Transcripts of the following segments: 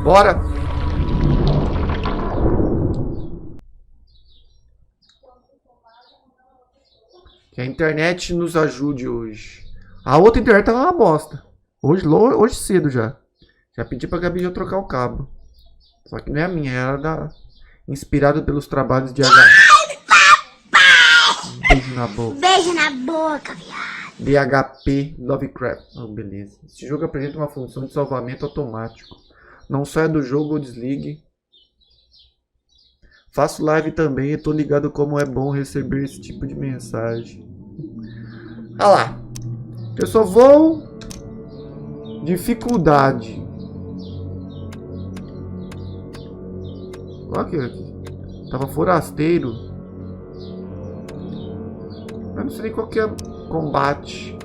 Bora! Que a internet nos ajude hoje. A outra internet tava uma bosta. Hoje cedo já. Já pedi pra Gabi já trocar o cabo. Só que não é a minha, era da... Inspirado pelos trabalhos de Beijo na boca. Beijo na boca, viado. BHP Lovecraft. Oh, beleza. Esse jogo apresenta uma função de salvamento automático. Não saia do jogo ou desligue. Faço live também e tô ligado como é bom receber esse tipo de mensagem. Ah lá. Eu só vou... Dificuldade. Olha aqui. Tava forasteiro. Eu não sei nem qual que é combate.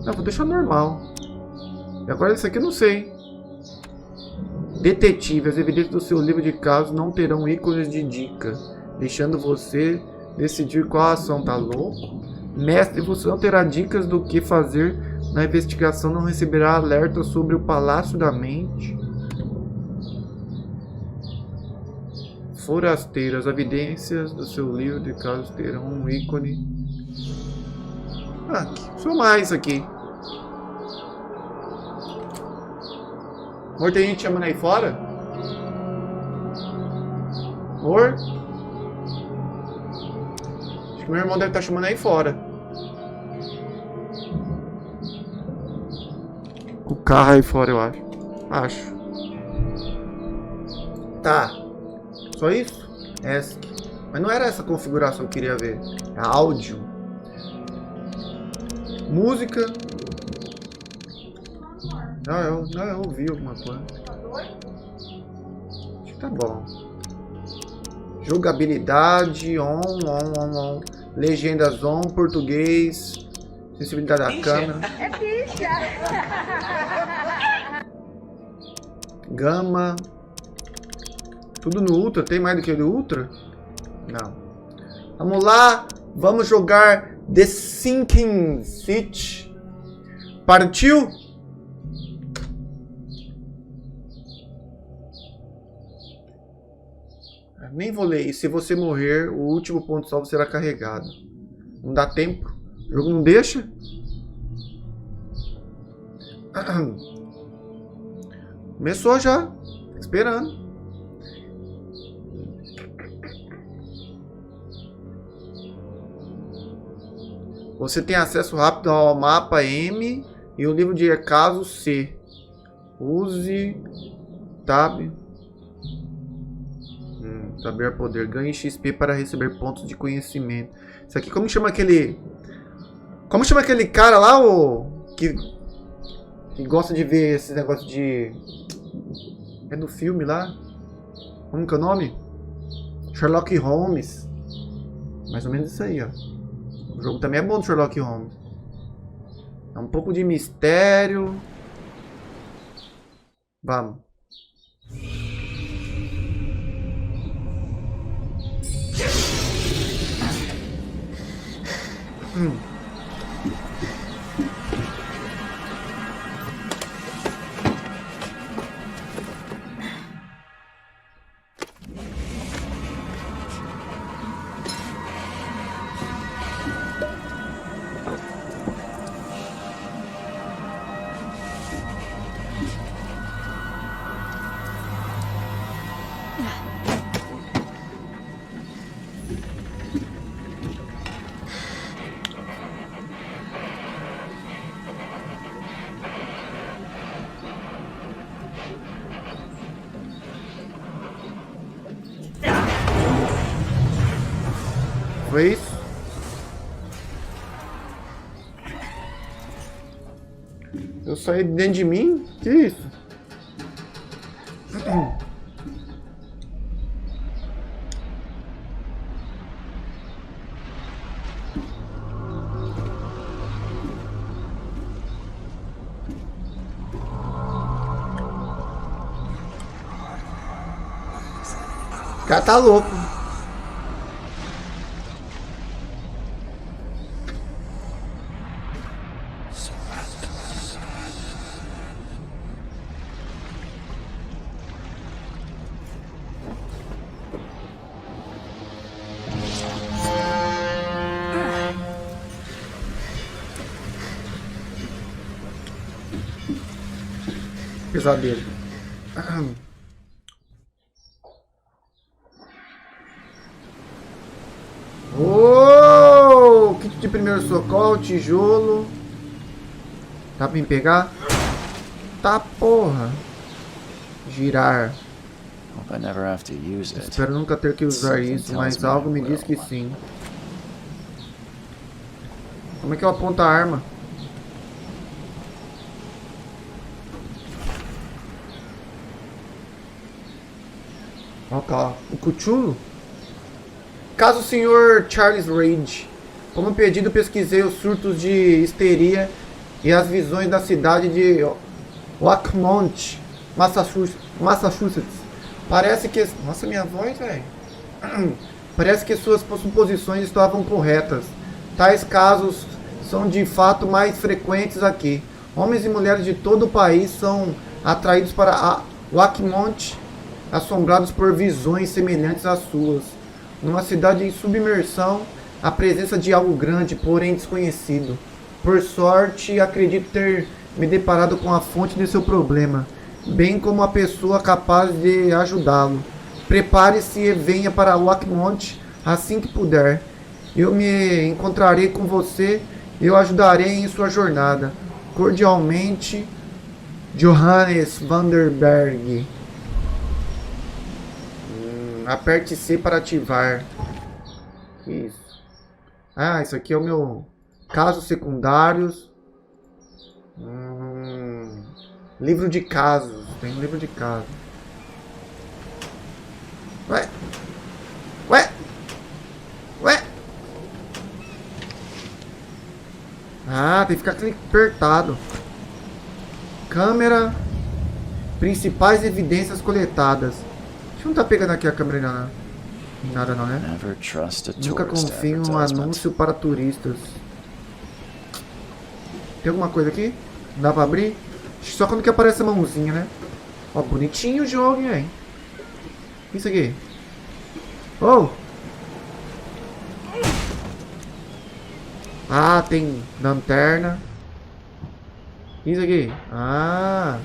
Não, vou deixar normal. E agora esse aqui eu não sei. Detetive. As evidências do seu livro de casos não terão ícones de dica, deixando você decidir qual ação. Tá louco? Mestre, você não terá dicas do que fazer na investigação, não receberá alerta sobre o Palácio da Mente. Forasteiro. As evidências do seu livro de casos terão um ícone. Ah, só mais aqui. Amor, tem gente chamando aí fora? Amor? Acho que meu irmão deve estar chamando aí fora. O carro aí fora, eu acho. Acho. Tá. Só isso? Essa. Mas não era essa configuração que eu queria ver. É áudio. Música. Não, eu ouvi alguma coisa. Acho que tá bom. Jogabilidade, on. Legendas on, português. Sensibilidade da câmera. É bicha. Gama. Tudo no Ultra. Tem mais do que no Ultra? Não. Vamos lá. Vamos jogar The Sinking City. Partiu? Nem vou ler. E se você morrer, o último ponto salvo será carregado. Não dá tempo. O jogo não deixa. Começou já. Esperando. Você tem acesso rápido ao mapa M e o livro de caso C. Use Tab. Saber poder. Ganhe XP para receber pontos de conhecimento. Isso aqui, como chama aquele... Como chama aquele cara lá, que gosta de ver esse negócio de... É do filme lá? Como que é o nome? Sherlock Holmes. Mais ou menos isso aí, ó. O jogo também é bom do Sherlock Holmes. É um pouco de mistério. Vamos. Foi isso? Eu saí de dentro de mim? Que isso? O cara tá louco. pesadelo. Oh, kit de primeiro socorro, tijolo. Dá pra me pegar? Tá, porra. Girar. Espero nunca ter que usar isso, mas algo me diz que sim. Como é que eu aponto a arma? Ó, tá. O cthulhu? Caso o Sr. Charles Reid. Como pedido, pesquisei os surtos de histeria e as visões da cidade de Oakmont, Massachusetts. Parece que... Nossa, minha voz, velho. Parece que suas suposições estavam corretas. Tais casos são de fato mais frequentes aqui. Homens e mulheres de todo o país são atraídos para Oakmont, assombrados por visões semelhantes às suas. Numa cidade em submersão, a presença de algo grande, porém desconhecido. Por sorte, acredito ter me deparado com a fonte de seu problema, bem como a pessoa capaz de ajudá-lo. Prepare-se e venha para Oakmont assim que puder. Eu me encontrarei com você e eu ajudarei em sua jornada. Cordialmente, Johannes Vanderberg. Aperte C para ativar. Que isso? Ah, isso aqui é o meu... Casos secundários. Livro de casos. Tem um livro de casos. Ué? Ué? Ué? Ah, tem que ficar apertado. Câmera. Principais evidências coletadas. Deixa eu não tá pegando aqui a câmera ainda, não. Nada não, né? Nunca confie em um anúncio para turistas. Tem alguma coisa aqui? Não dá pra abrir? Só quando que aparece a mãozinha, né? Ó, bonitinho o jogo, hein? Isso aqui. Oh! Ah, tem lanterna. Isso aqui. Ah!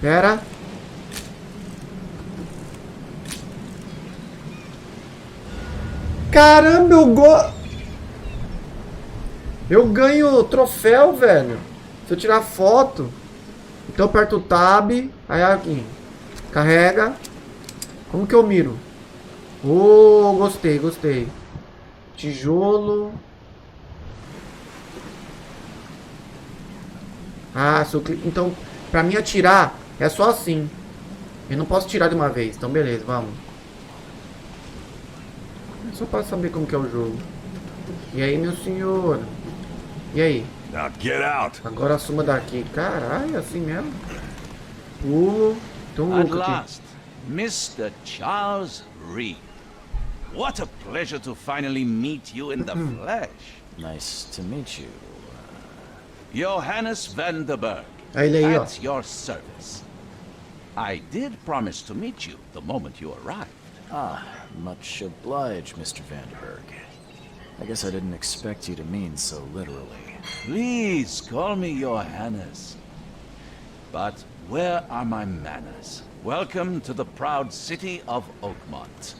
Pera. Caramba, eu ganho troféu, velho. Se eu tirar foto. Então eu aperto o tab. Aí aqui. Carrega. Como que eu miro? Oh, gostei, gostei. Tijolo. Ah, se eu clico. Então, pra mim atirar, é só assim. Eu não posso tirar de uma vez. Então, beleza, vamos. É só pra saber como que é o jogo. E aí, meu senhor? E aí? Agora assuma daqui. Caralho, assim mesmo? Pulo. At last, Mr. Charles Reid. What a pleasure to finally meet you in the flesh. Nice to meet you. Johannes Vanderberg, Aí, ó. at your service. I did promise to meet you the moment you arrived. Ah, much obliged, Mr. Vanderberg. I guess I didn't expect you to mean so literally. Please call me Johannes. But where are my manners? Welcome to the proud city of Oakmont.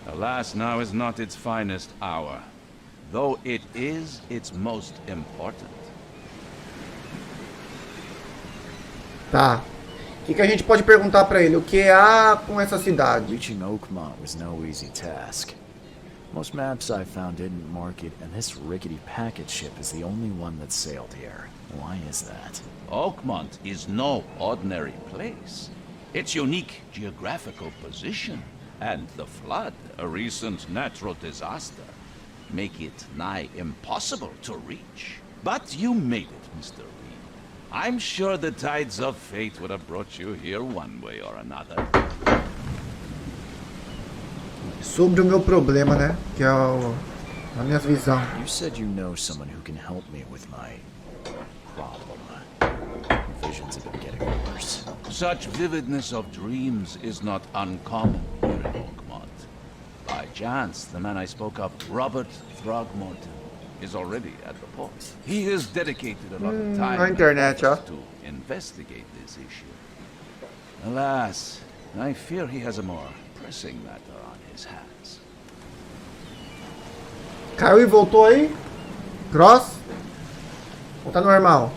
Alas, now is not its finest hour, though it is its most important. Tá. O que a gente pode perguntar pra ele? O que há com essa cidade? Reaching Oakmont was no easy task. Most maps I found didn't mark it, and this rickety packet ship is the only one that sailed here. Why is that? Oakmont is no ordinary place. Its unique geographical position and the flood, a recent natural disaster, make it nigh impossible to reach. But you made it, Mr. Reid. I'm sure the tides of fate would have brought you here one way or another. Sobre o meu problema, né? Que é a minha visão. You said you know someone who can help me with my problem. Visions have been getting worse. Such vividness of dreams is not uncommon here in Oakmont. By chance, the man I spoke of, Robert Throgmorton, is already at the port. He has dedicated a lot of time na internet, ó. to investigate this issue. Alas, I fear he has a more pressing matter on his hands. Caiu e voltou aí? Cross? Ou tá normal?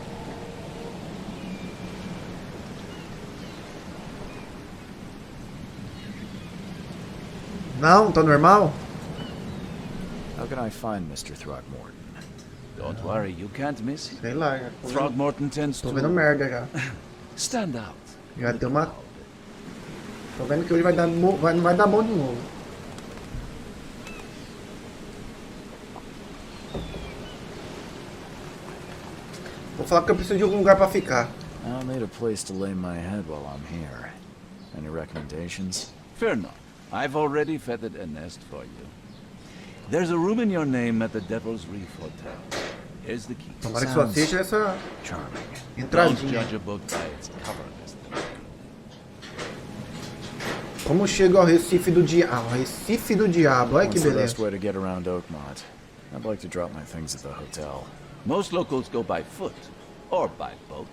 Não, tá normal? How can I find Mr. Throckmorton? Don't worry, you can't miss him. Sei lá, já Throgmorton tends tô vendo to merda já. stand out. Já deu uma... Tô vendo que hoje vai dar não vai dar bom de novo. Vou falar que eu preciso de algum lugar pra ficar. I'll need a place to lay my head while I'm here. Any recommendations? Fear not. I've already feathered a nest for you. There's a room in your name at the Devil's Reef Hotel. Here's the key. Tomara que só seja essa Charming. Don't entradinha. judge a book by its cover, Mr. Como chego ao Recife do Diabo? Ah, o Recife do Diabo, olha que What's the best beleza. way to get around Oakmont? I'd like to drop my things at the hotel. Most locals go by foot or by boat.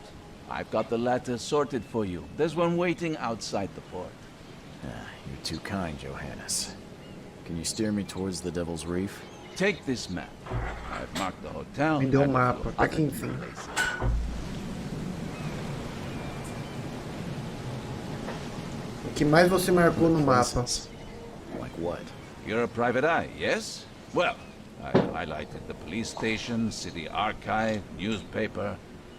I've got the latter sorted for you. There's one waiting outside the port. You're too kind, Johannes. Can you steer me towards the Devil's Reef? Take this map. I've marked the hotel. Me deu and a mapa, few até que other enfim. places. O que mais você marcou no mapa? Like what? You're a private eye, yes? Well, I highlighted the police station, city archive, newspaper,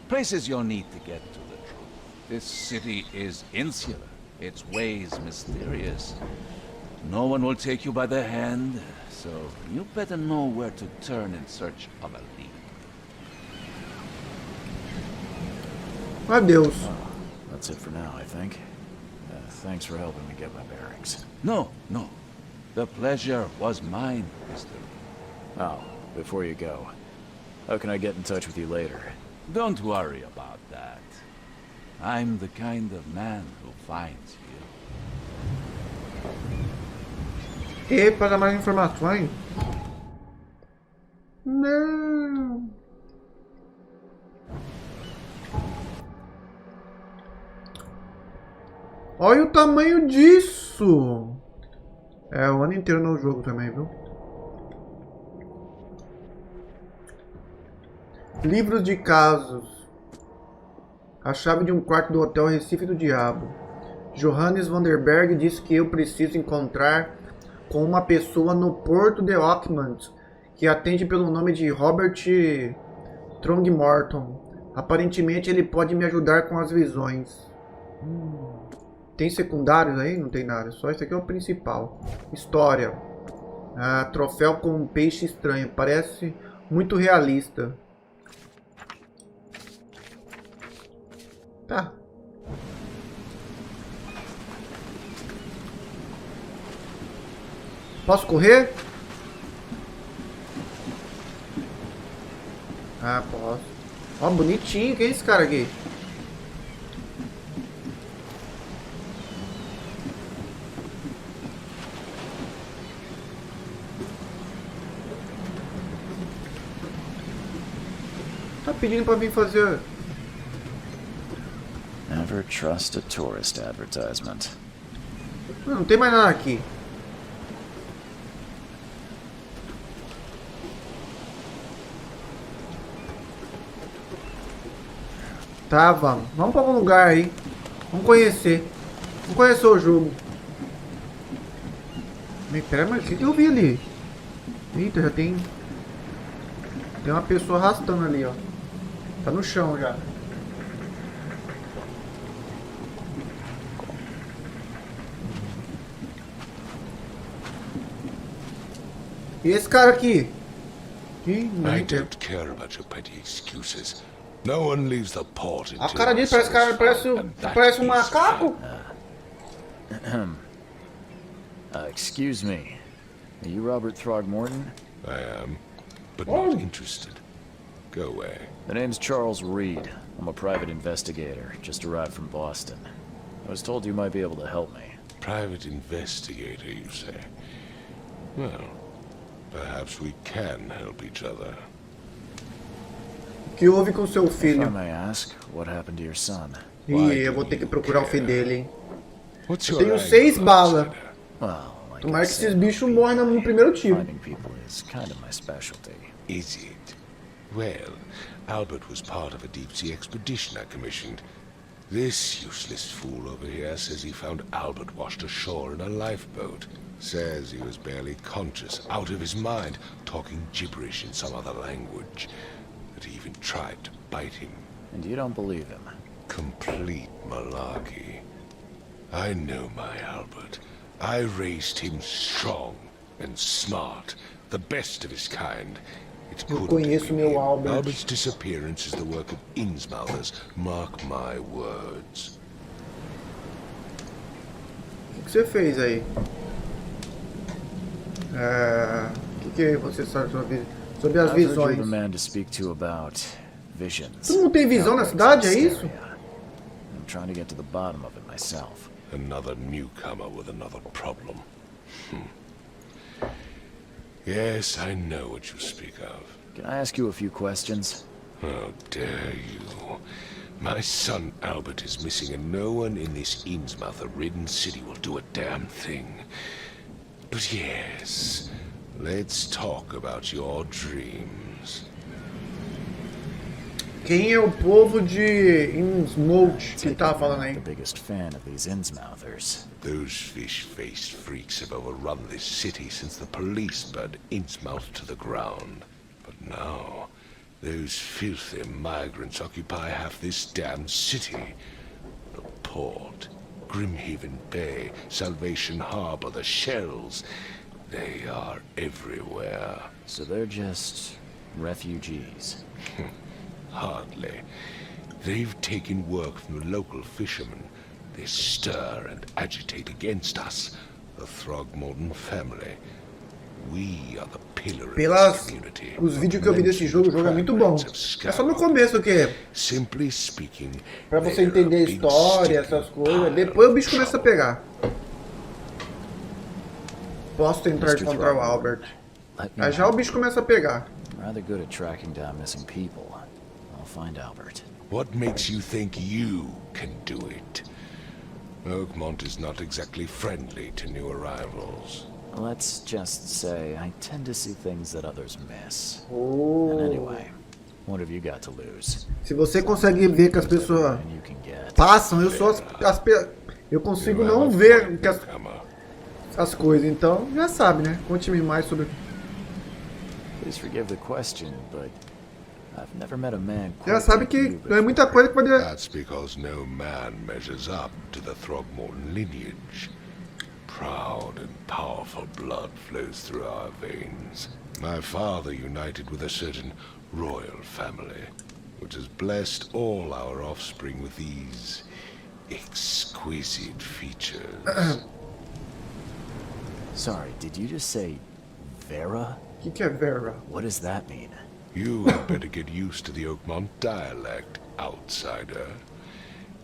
places you'll need to get to the truth. This city is insular, its ways mysterious. No one will take you by the hand, so you better know where to turn in search of a lead. Adeus. That's it for now, I think. Thanks for helping me get my bearings. No, no. The pleasure was mine, Mr. Oh, before you go, how can I get in touch with you later? Don't worry about that. I'm the kind of man who finds you. E para mais informações? Não. Olha o tamanho disso. É o ano inteiro no jogo também, viu? Livros de casos. A chave de um quarto do Hotel Recife do Diabo. Johannes Vanderberg disse que eu preciso encontrar com uma pessoa no porto de Oakmont que atende pelo nome de Robert Throgmorton. Aparentemente ele pode me ajudar com as visões. Tem secundários aí? Não tem nada. Só isso aqui é o principal. História. Troféu com um peixe estranho. Parece muito realista. Tá. Posso correr? Ah, posso. Ó, bonitinho. Quem é esse cara aqui? Tá pedindo pra vir fazer... Never trust a tourist advertisement. Não tem mais nada aqui. Tá, vamos. Vamos pra algum lugar aí. Vamos conhecer. Vamos conhecer o jogo. Pera, mas o que eu vi ali? Eita, já tem... Tem uma pessoa arrastando ali, ó. Tá no chão já. E esse cara aqui? I don't care about your petty excuses. No one leaves the port A until cara dele parece um macaco. Excuse me. Are you Robert Throgmorton? I am, but Oh. not interested. Go away. The name's Charles Reed. I'm a private investigator, just arrived from Boston. I was told you might be able to help me. Private investigator, you say? Well, perhaps we can help each other. que houve com seu If I filho? may ask, what happened to your son? Ih, eu vou ter que procurar o filho dele, hein? What's Eu your tenho angle, 6 balas. outsider? Well, like Tomara I que esses said, bichos morram no primeiro tiro. finding people is kind of my specialty. Is it? Well, Albert was part of a deep-sea expedition I commissioned. This useless fool over here says he found Albert washed ashore in a lifeboat. Says he was barely conscious, out of his mind, talking gibberish in some other language. That he even tried to bite him. And you don't believe him? Complete malarkey. I know my Albert. I raised him strong and smart, the best of his kind. It Eu couldn't conheço be meu him. Albert. Albert's disappearance is the work of Innsmouthers. Mark my words. O que você fez aí? O que você sabe sobre as I've heard you're visões? the man to speak to about visions. Todo mundo tem visão na cidade, é isso? I'm trying to get to the bottom of it myself. Another newcomer with another problem. Yes, I know what you speak of. Can I ask you a few questions? How dare you? My son Albert is missing and no one in this Innsmouther-ridden city will do a damn thing. But yes, let's talk about your dreams. Quem é o povo de Innsmouth que tá falando aí? The biggest fan of these Innsmouthers. Those fish-faced freaks have overrun this city since the police burned Innsmouth to the ground. But now, those filthy migrants occupy half this damned city. The port, Grimhaven Bay, Salvation Harbor, the shells, they are everywhere. So they're just refugees. Hardly. They've taken work from the local fishermen. They stir and agitate against us, the Throgmorton family. We are the pillar of this community. Os vídeos que eu vi desse jogo, o jogo é muito bom. É só no começo o quê? Simply speaking, Pra você entender a história, essas coisas. Depois o bicho começa a pegar. Posso tentar encontrar o Albert. Aí já o bicho começa a pegar. I'm rather good at tracking down missing people. I'll find Albert. What makes you think you can do it? Oakmont is not exactly friendly to new arrivals. Let's just say I tend to see things that others miss. Oh. And anyway, what have you got to lose? Se você consegue ver que as pessoas And you can get. passam, eu sou eu consigo não ver que as coisas, então já sabe, né? Conte-me mais sobre. Please forgive the question, but I've never met a man quite Já sabe like que you não é muita coisa que pode. That's because no man measures up to the Throgmorton lineage. Proud and powerful blood flows through our veins. My father united with a certain royal family, which has blessed all our offspring with these exquisite features. Sorry, did you just say Vera? O que é Vera? What does that mean? You had better get used to the Oakmont dialect, outsider.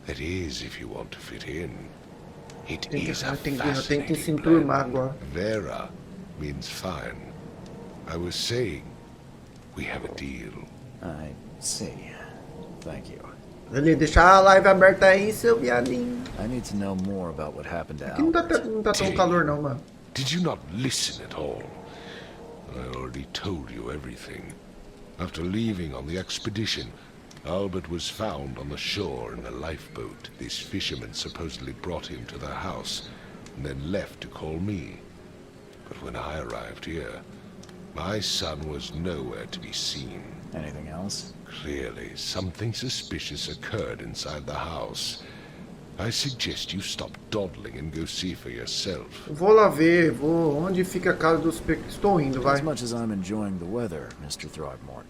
That is, if you want to fit in. It is a Eu tenho que fascinating se blend. enturmar agora. Vera means fine. I was saying, we have a deal. I see. Thank you. Ele deixar a live aberta aí, seu viadinho. I need to know more about what happened to Aqui não Albert. tá tão calor não, mano. Did you not listen at all? I already told you everything. After leaving on the expedition, Albert was found on the shore in a lifeboat. This fisherman supposedly brought him to the house, and then left to call me. But when I arrived here, my son was nowhere to be seen. Anything else? Clearly, something suspicious occurred inside the house. I suggest you stop dawdling and go see for yourself. Vou lá ver, vou. Onde fica a casa dos Estou indo, vai. As much as I'm enjoying the weather, Mr. Throgmorton,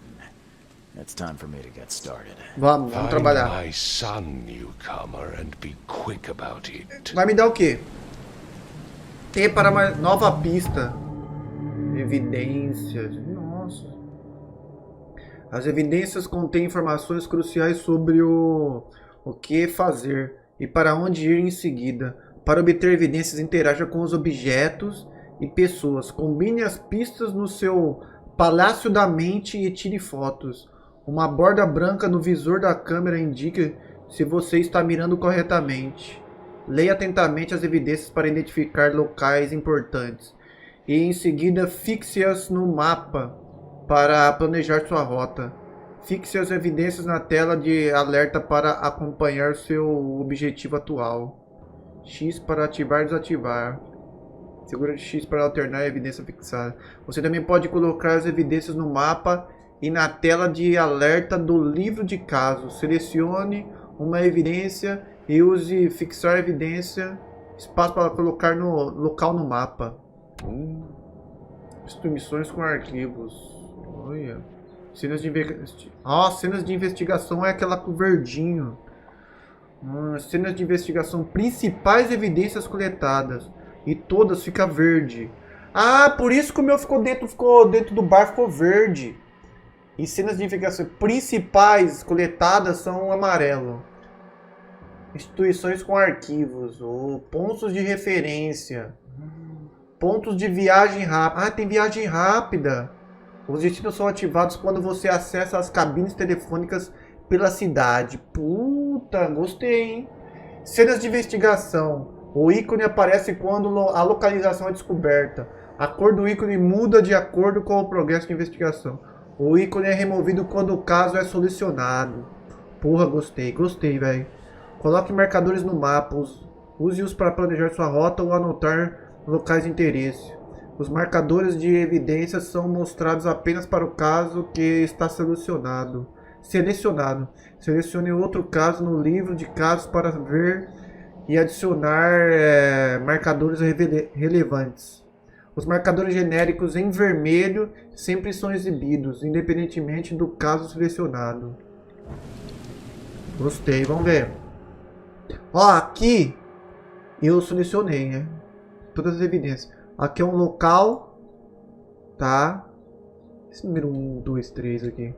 it's time for me to get started. Vamos Find trabalhar. my son, newcomer, and be quick about it. Vai me dar o quê? T para uma nova pista. Evidências. Nossa. As evidências contêm informações cruciais sobre o que fazer e para onde ir em seguida. Para obter evidências, interaja com os objetos e pessoas. Combine as pistas no seu palácio da mente e tire fotos. Uma borda branca no visor da câmera indica se você está mirando corretamente. Leia atentamente as evidências para identificar locais importantes e em seguida fixe-as no mapa para planejar sua rota. Fixe as evidências na tela de alerta para acompanhar seu objetivo atual. X para ativar e desativar. Segura X para alternar a evidência fixada. Você também pode colocar as evidências no mapa e na tela de alerta do livro de casos. Selecione uma evidência e use fixar evidência, espaço para colocar no local no mapa. Instruções com arquivos. Olha. Cenas de investigação é aquela com verdinho. Cenas de investigação, principais evidências coletadas. E todas fica verde. Ah, por isso que o meu ficou dentro do bar, ficou verde. E cenas de investigação principais coletadas são amarelo. Instituições com arquivos. Pontos de referência. Pontos de viagem rápida. Ah, tem viagem rápida. Os destinos são ativados quando você acessa as cabines telefônicas pela cidade. Puta, gostei, hein? Cenas de investigação. O ícone aparece quando a localização é descoberta. A cor do ícone muda de acordo com o progresso de investigação. O ícone é removido quando o caso é solucionado. Porra, gostei, velho. Coloque marcadores no mapa. Use-os para planejar sua rota ou anotar locais de interesse. Os marcadores de evidência são mostrados apenas para o caso que está selecionado. Selecione outro caso no livro de casos para ver e adicionar marcadores relevantes. Os marcadores genéricos em vermelho sempre são exibidos, independentemente do caso selecionado. Gostei, vamos ver. Ó, aqui eu selecionei, né? Todas as evidências. Aqui é um local, tá? Esse número 1, 2, 3 aqui.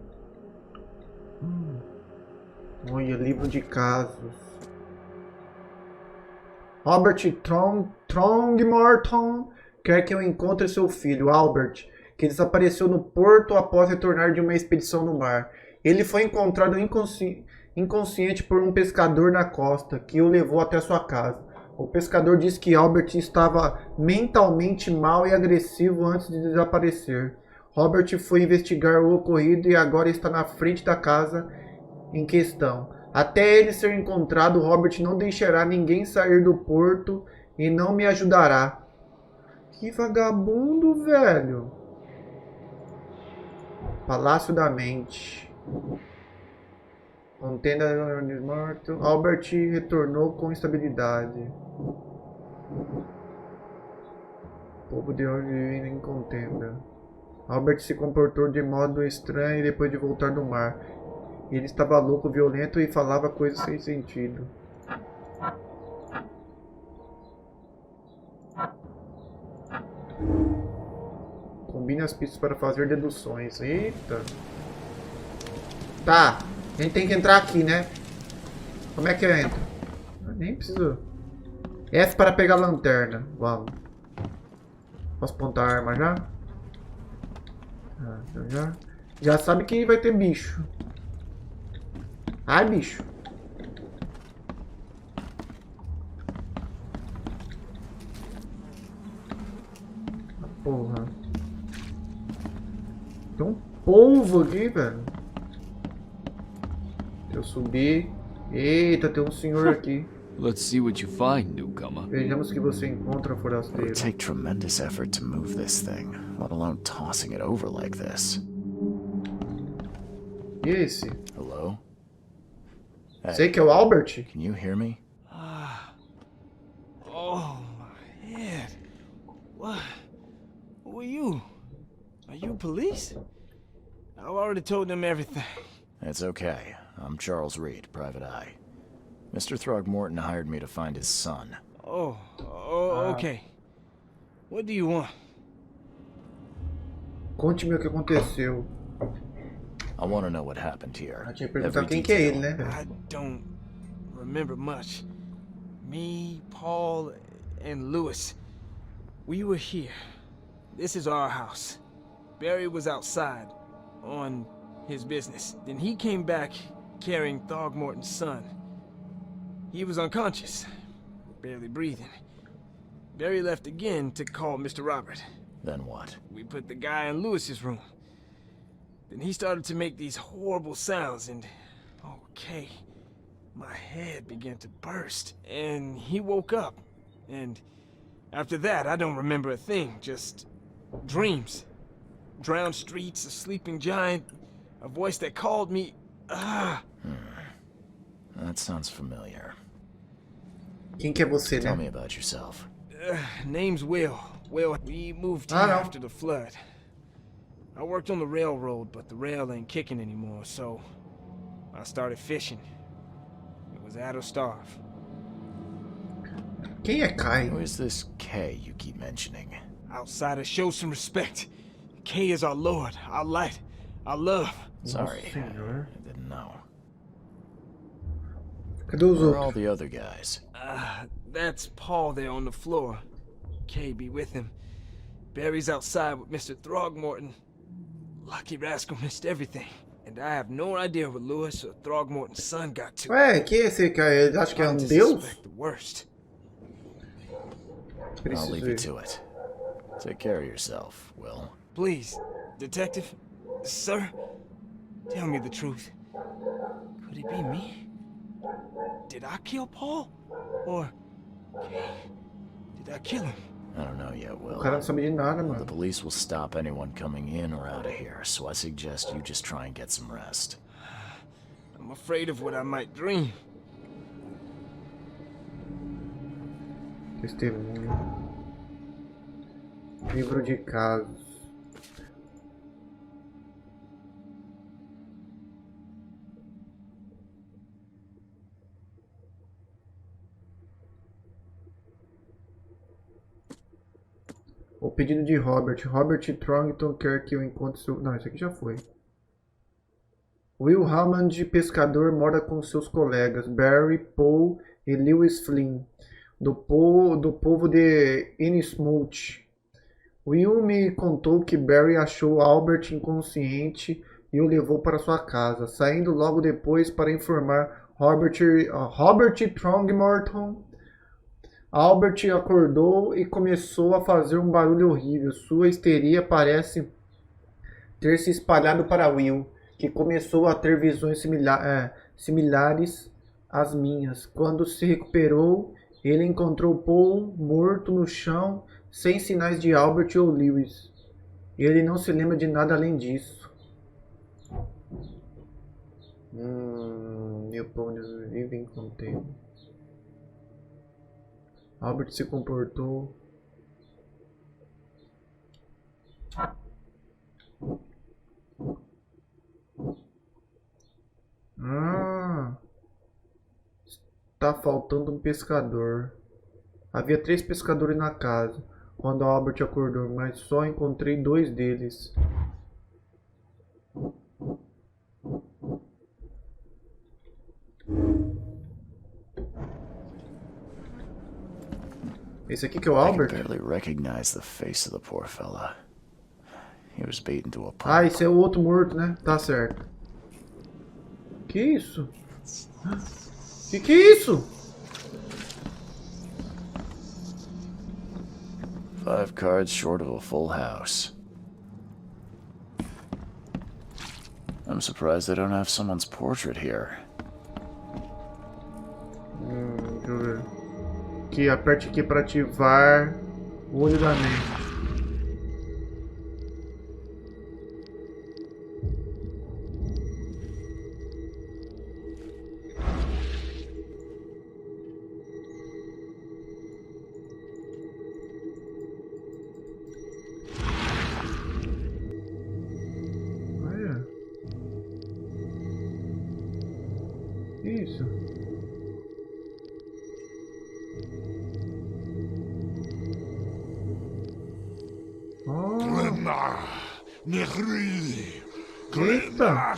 Olha, livro de casos. Robert Trongmorton quer que eu encontre seu filho, Albert, que desapareceu no porto após retornar de uma expedição no mar. Ele foi encontrado inconsciente por um pescador na costa, que o levou até sua casa. O pescador disse que Albert estava mentalmente mal e agressivo antes de desaparecer. Robert foi investigar o ocorrido e agora está na frente da casa em questão. Até ele ser encontrado, Robert não deixará ninguém sair do porto e não me ajudará. Que vagabundo, velho. Palácio da Mente. Contenda morto. Albert retornou com estabilidade. Povo de hoje em contenda. Albert se comportou de modo estranho depois de voltar do mar. Ele estava louco, violento e falava coisas sem sentido. Combine as pistas para fazer deduções. Eita. Tá. A gente tem que entrar aqui, né? Como é que eu entro? Eu nem preciso. F para pegar a lanterna. Vamos. Posso apontar a arma já? Já sabe que vai ter bicho. Ai, bicho. Porra. Tem um polvo aqui, velho. Eu subi. Eita, tem um senhor aqui. Let's see what you find, newcomer. Vejamos o que você encontra, It forasteiro. would take tremendous effort to move this thing, let alone tossing it over like this. E esse? Hello? Hey, Sei que é o Albert? can you hear me? Oh, my head. What? Who are you? Are you police? I've already told them everything. It's okay. I'm Charles Reed, Private Eye. Mr. Throgmorton hired me to find his son. Oh, okay. What do you want? Conte-me o que aconteceu. I want to know what happened here. Eu tinha perguntado Every quem que é ele, detail. né? I don't remember much. Me, Paul, and Lewis. We were here. This is our house. Barry was outside, on his business. Then he came back carrying Throgmorton's son. He was unconscious, barely breathing. Barry left again to call Mr. Robert. Then what? We put the guy in Lewis's room. Then he started to make these horrible sounds and... okay, my head began to burst. And he woke up. And after that, I don't remember a thing. Just dreams. Drowned streets, a sleeping giant, a voice that called me... That sounds familiar. Quem que é você, Tell né? me about yourself. Name's Will. Will, we moved here after the flood. I worked on the railroad, but the rail ain't kicking anymore, so I started fishing. It was out of starve. Quem é Kai? Who is this K you keep mentioning? Outsiders, show some respect. K is our Lord, our light, our love. Sorry, Senhor. I didn't know. Cadê os Where are all outros? the other guys? That's Paul there on the floor. K be with him. Barry's outside with Mr. Throgmorton. Lucky rascal missed everything. And I have no idea what Lewis or Throgmorton's son got to. Ué, quem é esse cara? Acho que é Trying to Deus? suspect the worst. I'll Preciso leave you ver. to it. Take care of yourself, Will. Please, detective, sir, tell me the truth. Could it be me? Did I kill Paul? Or did I kill him? I don't know yet, O Will. cara não sabe de nada, The mano. police will stop anyone coming in or out of here, so I suggest you just try and get some rest. I'm afraid of what I might dream. Testemunho. Livro de casos. O pedido de Robert. Robert Thornton quer que eu encontre seu... Não, isso aqui já foi. Will Hammond, pescador, mora com seus colegas Barry, Paul e Lewis Flynn, do povo de Innsmouth. Will me contou que Barry achou Albert inconsciente e o levou para sua casa, saindo logo depois para informar Robert Throckmorton. Albert acordou e começou a fazer um barulho horrível. Sua histeria parece ter se espalhado para Will, que começou a ter visões similares às minhas. Quando se recuperou, ele encontrou Paul morto no chão, sem sinais de Albert ou Lewis. Ele não se lembra de nada além disso. Meu pão vive em contempo. Albert se comportou. Está faltando um pescador. Havia 3 pescadores na casa quando Albert acordou, mas só encontrei 2 deles. Esse aqui que é o I can Albert? barely recognize the face of the poor fella. He was beaten to a pulp. Ah, esse é o outro morto, né? Tá certo. Que isso? Que é isso? 5 cards short of a full house. I'm surprised they don't have someone's portrait here. Deixa eu ver. Aqui, aperte aqui para ativar o olho da mente. Olha. Que isso? Eita!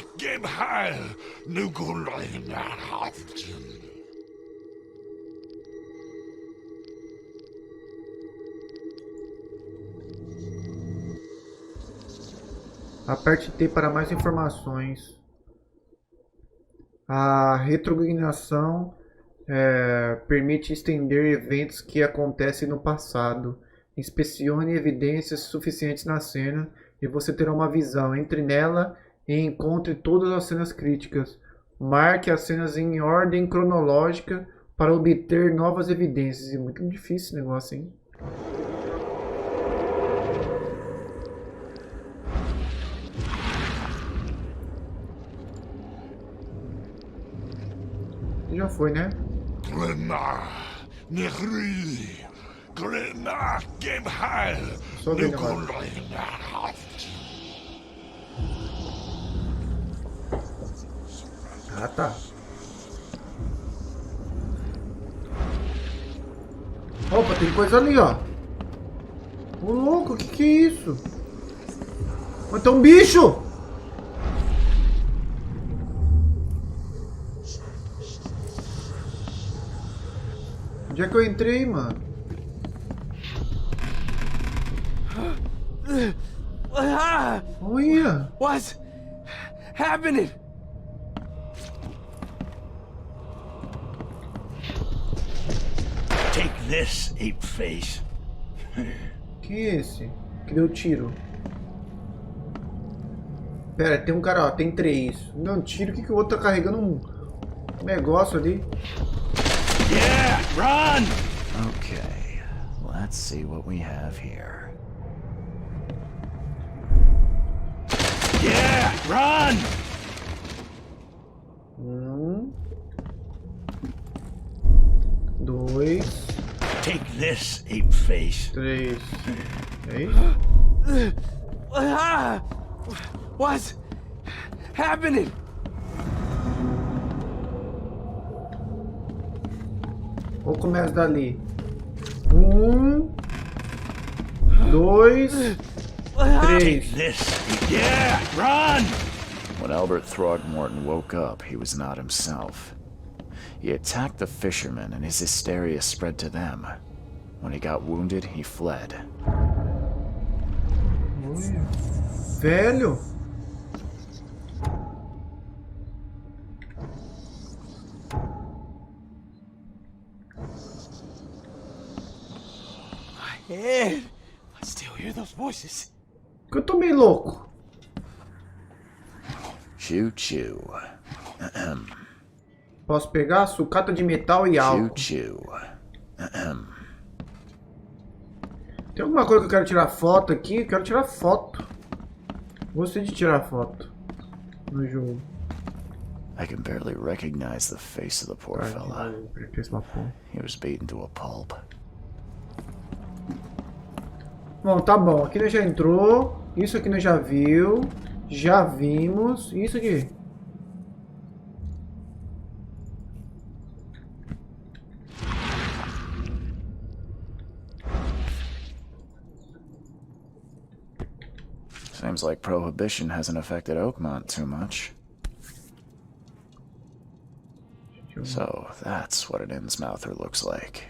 Aperte T para mais informações. A retrocognição permite estender eventos que acontecem no passado. Inspecione evidências suficientes na cena e você terá uma visão. Entre nela e encontre todas as cenas críticas. Marque as cenas em ordem cronológica para obter novas evidências. É muito difícil esse negócio, hein? Já foi, né? Só ver agora. Ah, tá. Opa, tem coisa ali, ó. Ô, louco, que é isso? Mas tem um bicho! Onde é que eu entrei, mano? Olha! What's happening? Take this, ape face. Que é esse? Que deu tiro? Pera, tem um cara, ó, tem 3. Não, tiro, o que o outro tá carregando um negócio ali? Yeah, run! Okay, let's see what we have here. Yeah, run! 2, Take this, ape face. 3. É isso? What's happening? Ou começa dali. 1, 2, 3. This, yeah, run! When Albert Throgmorton woke up, he was not himself. He attacked the fishermen and his hysteria spread to them. When he got wounded, he fled. Velho. My head. I still hear those voices. Que eu tô meio louco. Choo-choo. Posso pegar sucata de metal e álcool. Choo-choo. Tem alguma coisa que eu quero tirar foto aqui? Eu quero tirar foto. Gostei de tirar foto no jogo. I can barely recognize the face of the poor fella. He was beaten to a pulp. Bom, tá bom. Aqui nós já entrou. Isso aqui nós já viu. Já vimos. Isso aqui. Seems like prohibition hasn't affected Oakmont too much. So, that's what an Innsmouther looks like.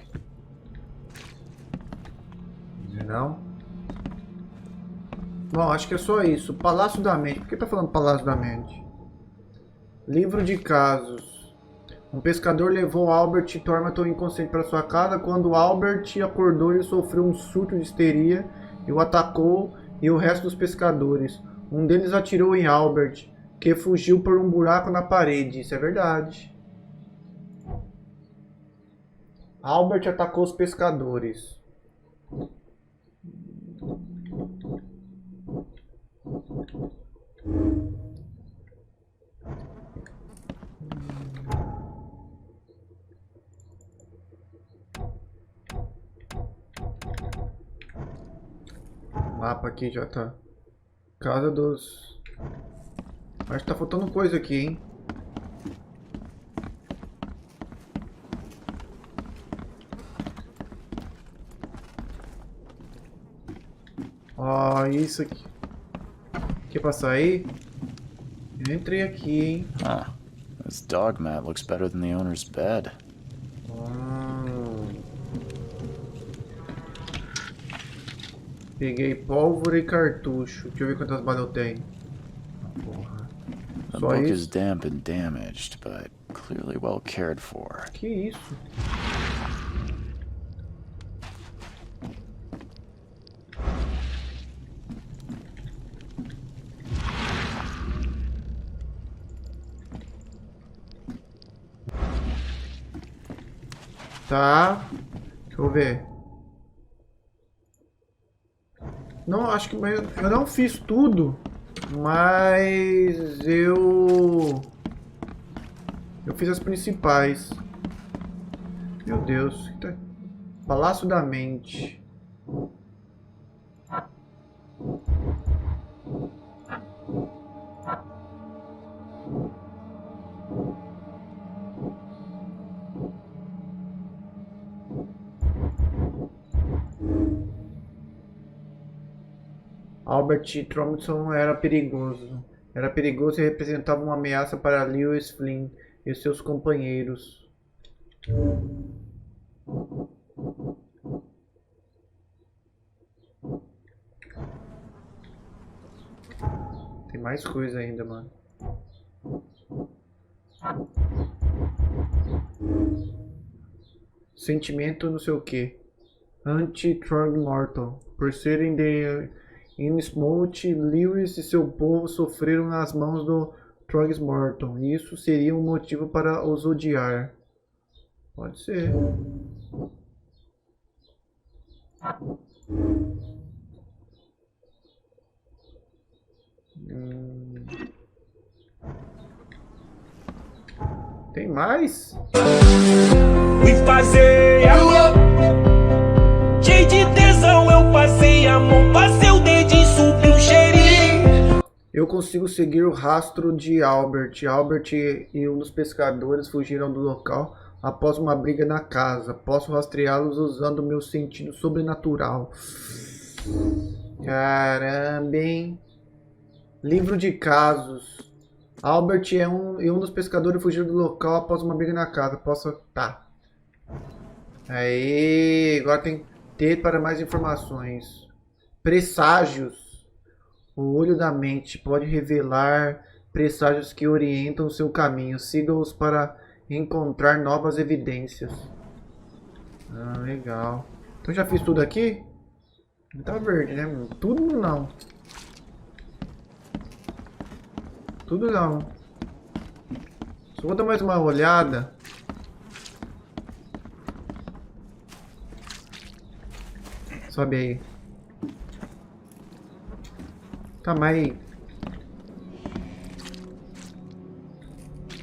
Não? Bom, acho que é só isso. Palácio da Mente. Por que tá falando Palácio da Mente? Livro de casos. Um pescador levou Albert Thornton inconsciente para sua casa. Quando Albert acordou, ele sofreu um surto de histeria e o atacou e o resto dos pescadores. Um deles atirou em Albert, que fugiu por um buraco na parede. Isso é verdade. Albert atacou os pescadores. O mapa aqui já tá. Casa dos... Acho que tá faltando coisa aqui, hein? Ó, isso aqui. Aqui pra sair? Eu entrei aqui, hein? Huh. This dog mat looks better than the owner's bed. Peguei pólvora e cartucho. Deixa eu ver quantas balas eu tenho. The Só book isso? is damp and damaged, but clearly well cared for. Que isso? Tá. Deixa eu ver. Não, acho que eu não fiz tudo, mas eu fiz as principais. Meu Deus, Palácio da Mente. Albert Thomson era perigoso. Era perigoso e representava uma ameaça para Lewis Flynn e seus companheiros. Tem mais coisa ainda, mano. Sentimento não sei o que. Anti-Throgmorton. Por serem de Innsmouth, Lewis e seu povo sofreram nas mãos do Throgmorton. Isso seria um motivo para os odiar. Pode ser. Tem mais? Me fazer amor, cheio de tesão, eu passei a mão, passei o dedinho, subiu o cheirinho. Eu consigo seguir o rastro de Albert. Albert e um dos pescadores fugiram do local após uma briga na casa. Posso rastreá-los usando meu sentido sobrenatural. Caramba, hein? Livro de casos. Albert e um dos pescadores fugiram do local após uma briga na casa. Posso... Tá. Aí, agora tem ter para mais informações. Presságios. O olho da mente pode revelar presságios que orientam o seu caminho. Siga-os para encontrar novas evidências. Ah, legal. Então já fiz tudo aqui? Tá verde, né? Tudo não. Tudo não. Só vou dar mais uma olhada. Sobe aí. Tá, mas...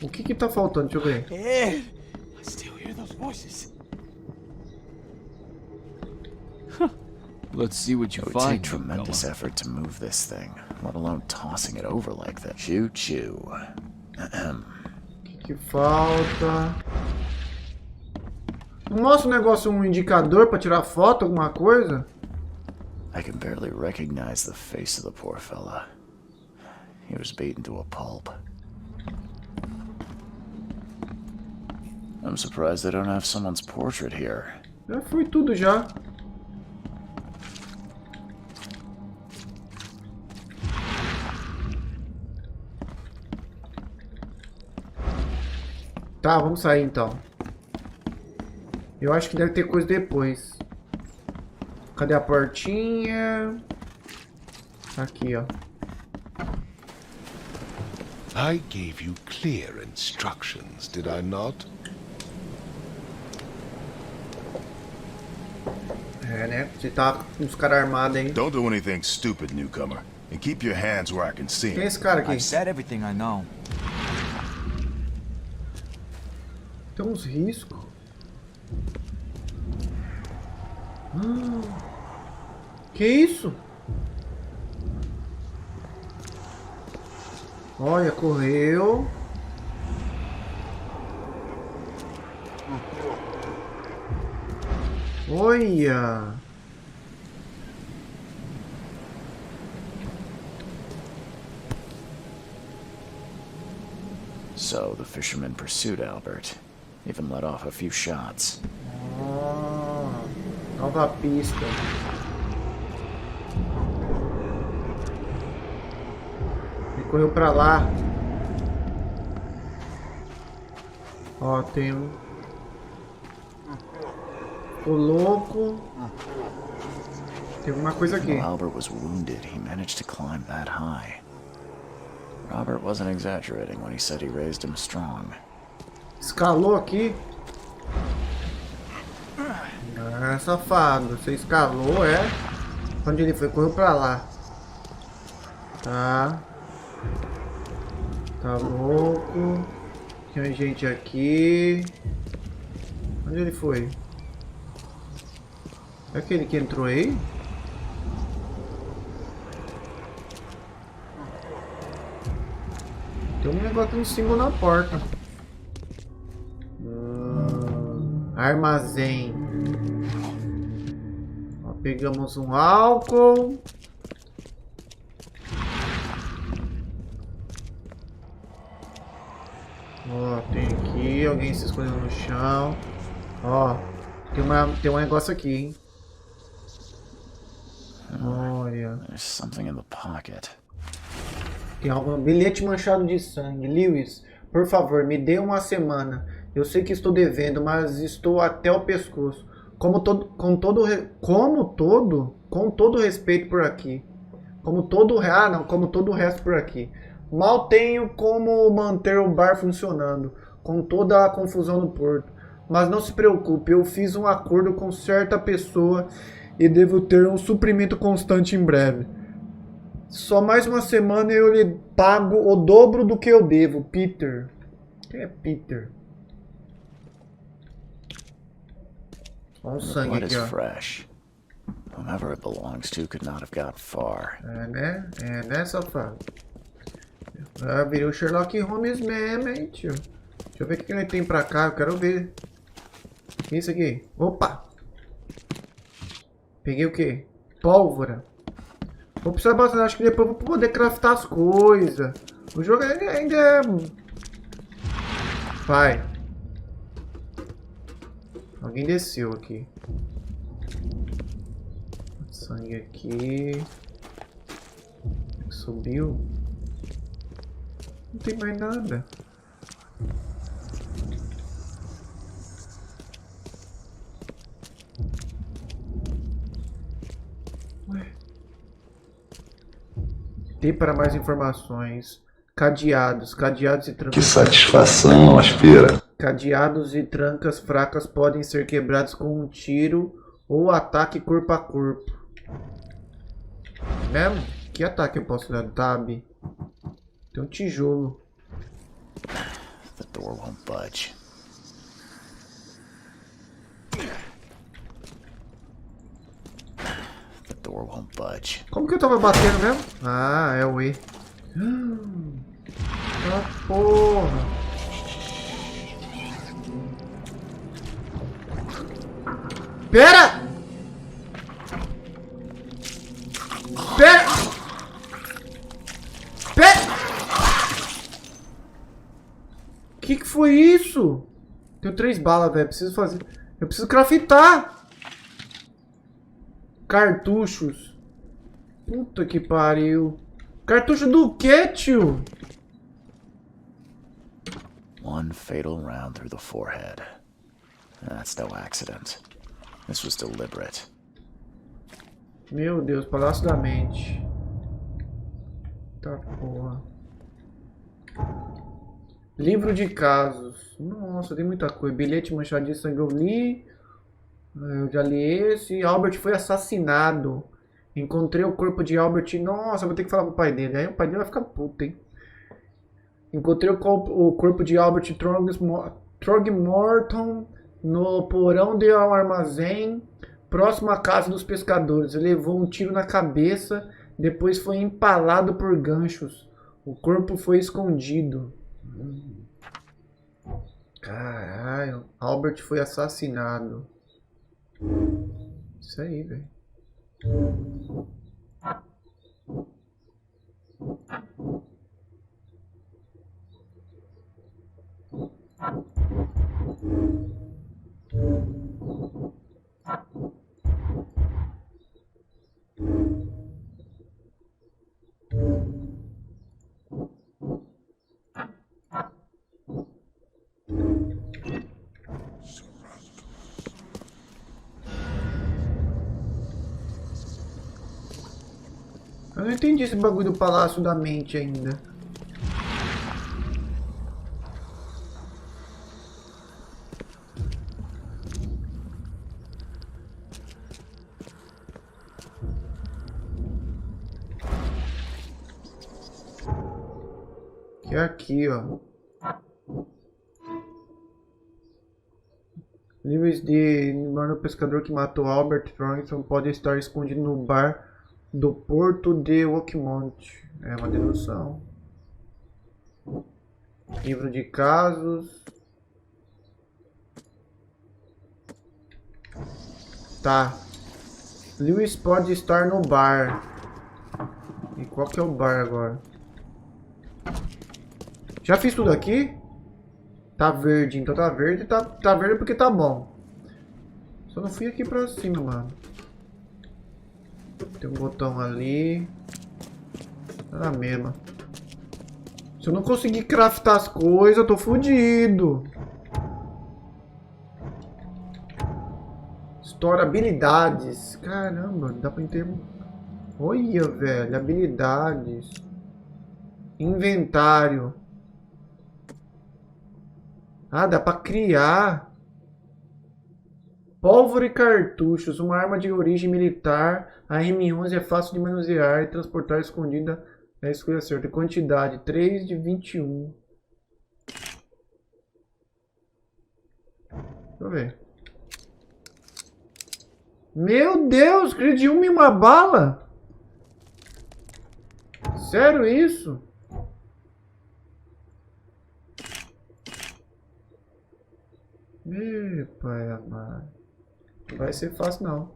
O que tá faltando? Deixa eu ver. Yeah, I still hear those voices. Let's see what you It would find. take tremendous newcomer. effort to move this thing, let alone tossing it over like that. Choo-choo. O que falta? Não mostra um negócio, um indicador pra tirar foto, alguma coisa? I can barely recognize the face of the poor fella. He was beaten to a pulp. I'm surprised they don't have someone's portrait here. Já foi tudo já. Tá, vamos sair então. Eu acho que deve ter coisa depois. Cadê a portinha? Aqui, ó. I gave you clear instructions, did I not? É, né? Você tá com os caras armados aí. Don't do anything stupid, newcomer. And keep your hands where I can see Quem é them. esse cara aqui? I've said everything I know. Tem uns riscos. Que isso? Olha, correu. Olha. So the fisherman pursued Albert, even let off a few shots. Nova pista. Ele correu pra lá. Ó, tem um... O louco. Tem alguma coisa aqui. While Albert was wounded, he managed to climb that high. Robert wasn't exaggerating when he said he raised him strong. Escalou aqui. Ah, safado. Você escalou, é? Onde ele foi? Correu pra lá. Tá. Tá louco. Tem gente aqui. Onde ele foi? É aquele que entrou aí? Tem um negócio, um símbolo na porta. Armazém. Ó, pegamos um álcool. Ó, tem aqui, alguém se escondeu no chão. Ó, tem um negócio aqui, hein? Olha. There's something in the pocket. Tem algum bilhete manchado de sangue. Lewis, por favor, me dê uma semana. Eu sei que estou devendo, mas estou até o pescoço. Com todo respeito por aqui. Como todo o resto por aqui. Mal tenho como manter o bar funcionando, com toda a confusão no porto. Mas não se preocupe, eu fiz um acordo com certa pessoa e devo ter um suprimento constante em breve. Só mais uma semana e eu lhe pago o dobro do que eu devo, Peter. Quem é Peter? Olha o sangue Blood aqui, is ó. fresh. Whomever it belongs to could not have got far. É, né? É, né, safado? Ah, virei o Sherlock Holmes mesmo, hein, tio. Deixa eu ver o que ele tem pra cá, eu quero ver. O que é isso aqui? Opa! Peguei o quê? Pólvora. Vou precisar bastante, acho que depois eu vou poder craftar as coisas. O jogo ainda é... Vai. Alguém desceu aqui. Sangue aqui. Subiu. Não tem mais nada. Ué. Tem para mais informações. Cadeados e trancas. Que satisfação, aspira. Cadeados e trancas fracas podem ser quebrados com um tiro ou ataque corpo a corpo. Mesmo? Que ataque eu posso dar? Tab. Tem um tijolo. The door won't budge. The door won't budge. Como que eu tava batendo mesmo? Ah, é o E. Ah, porra. Pera! Pera! Pera! Que foi isso? Tenho 3 balas, velho. Preciso fazer... Eu preciso craftar. Cartuchos. Puta que pariu. Cartucho do quê, tio? One fatal round through the forehead. That's no accident. This was deliberate. Meu Deus, Palácio da Mente. Tá porra. Livro de casos. Nossa, tem muita coisa. Bilhete manchado de sangue eu li. Eu já li esse. Albert foi assassinado. Encontrei o corpo de Albert. Nossa, eu vou ter que falar pro pai dele. Aí o pai dele vai ficar puto, hein? Encontrei o corpo de Albert Throgmorton no porão de um armazém próximo à casa dos pescadores. Ele levou um tiro na cabeça, depois foi empalado por ganchos. O corpo foi escondido. Caralho, Albert foi assassinado. Isso aí, velho. Eu não entendi esse bagulho do Palácio da Mente ainda. Que é aqui, ó. Lewis de o pescador que matou Albert Thornton pode estar escondido no bar do Porto de Oakmont. É uma dedução. Livro de casos. Tá. Lewis pode estar no bar. E qual que é o bar agora? Já fiz tudo aqui? Tá verde, então tá verde. Tá verde porque tá bom. Só não fui aqui pra cima, mano. Tem um botão ali. Tá na mesma. Se eu não conseguir craftar as coisas, eu tô fudido. História, habilidades. Caramba, dá pra entender. Olha, velho. Habilidades. Inventário. Ah, dá pra criar. Pólvora e cartuchos. Uma arma de origem militar. A M11 é fácil de manusear e transportar escondida. É a escolha certa. Quantidade 3 de 21. Deixa eu ver. Meu Deus, acredito em uma bala? Sério isso? Meu pai amado. Não vai ser fácil não.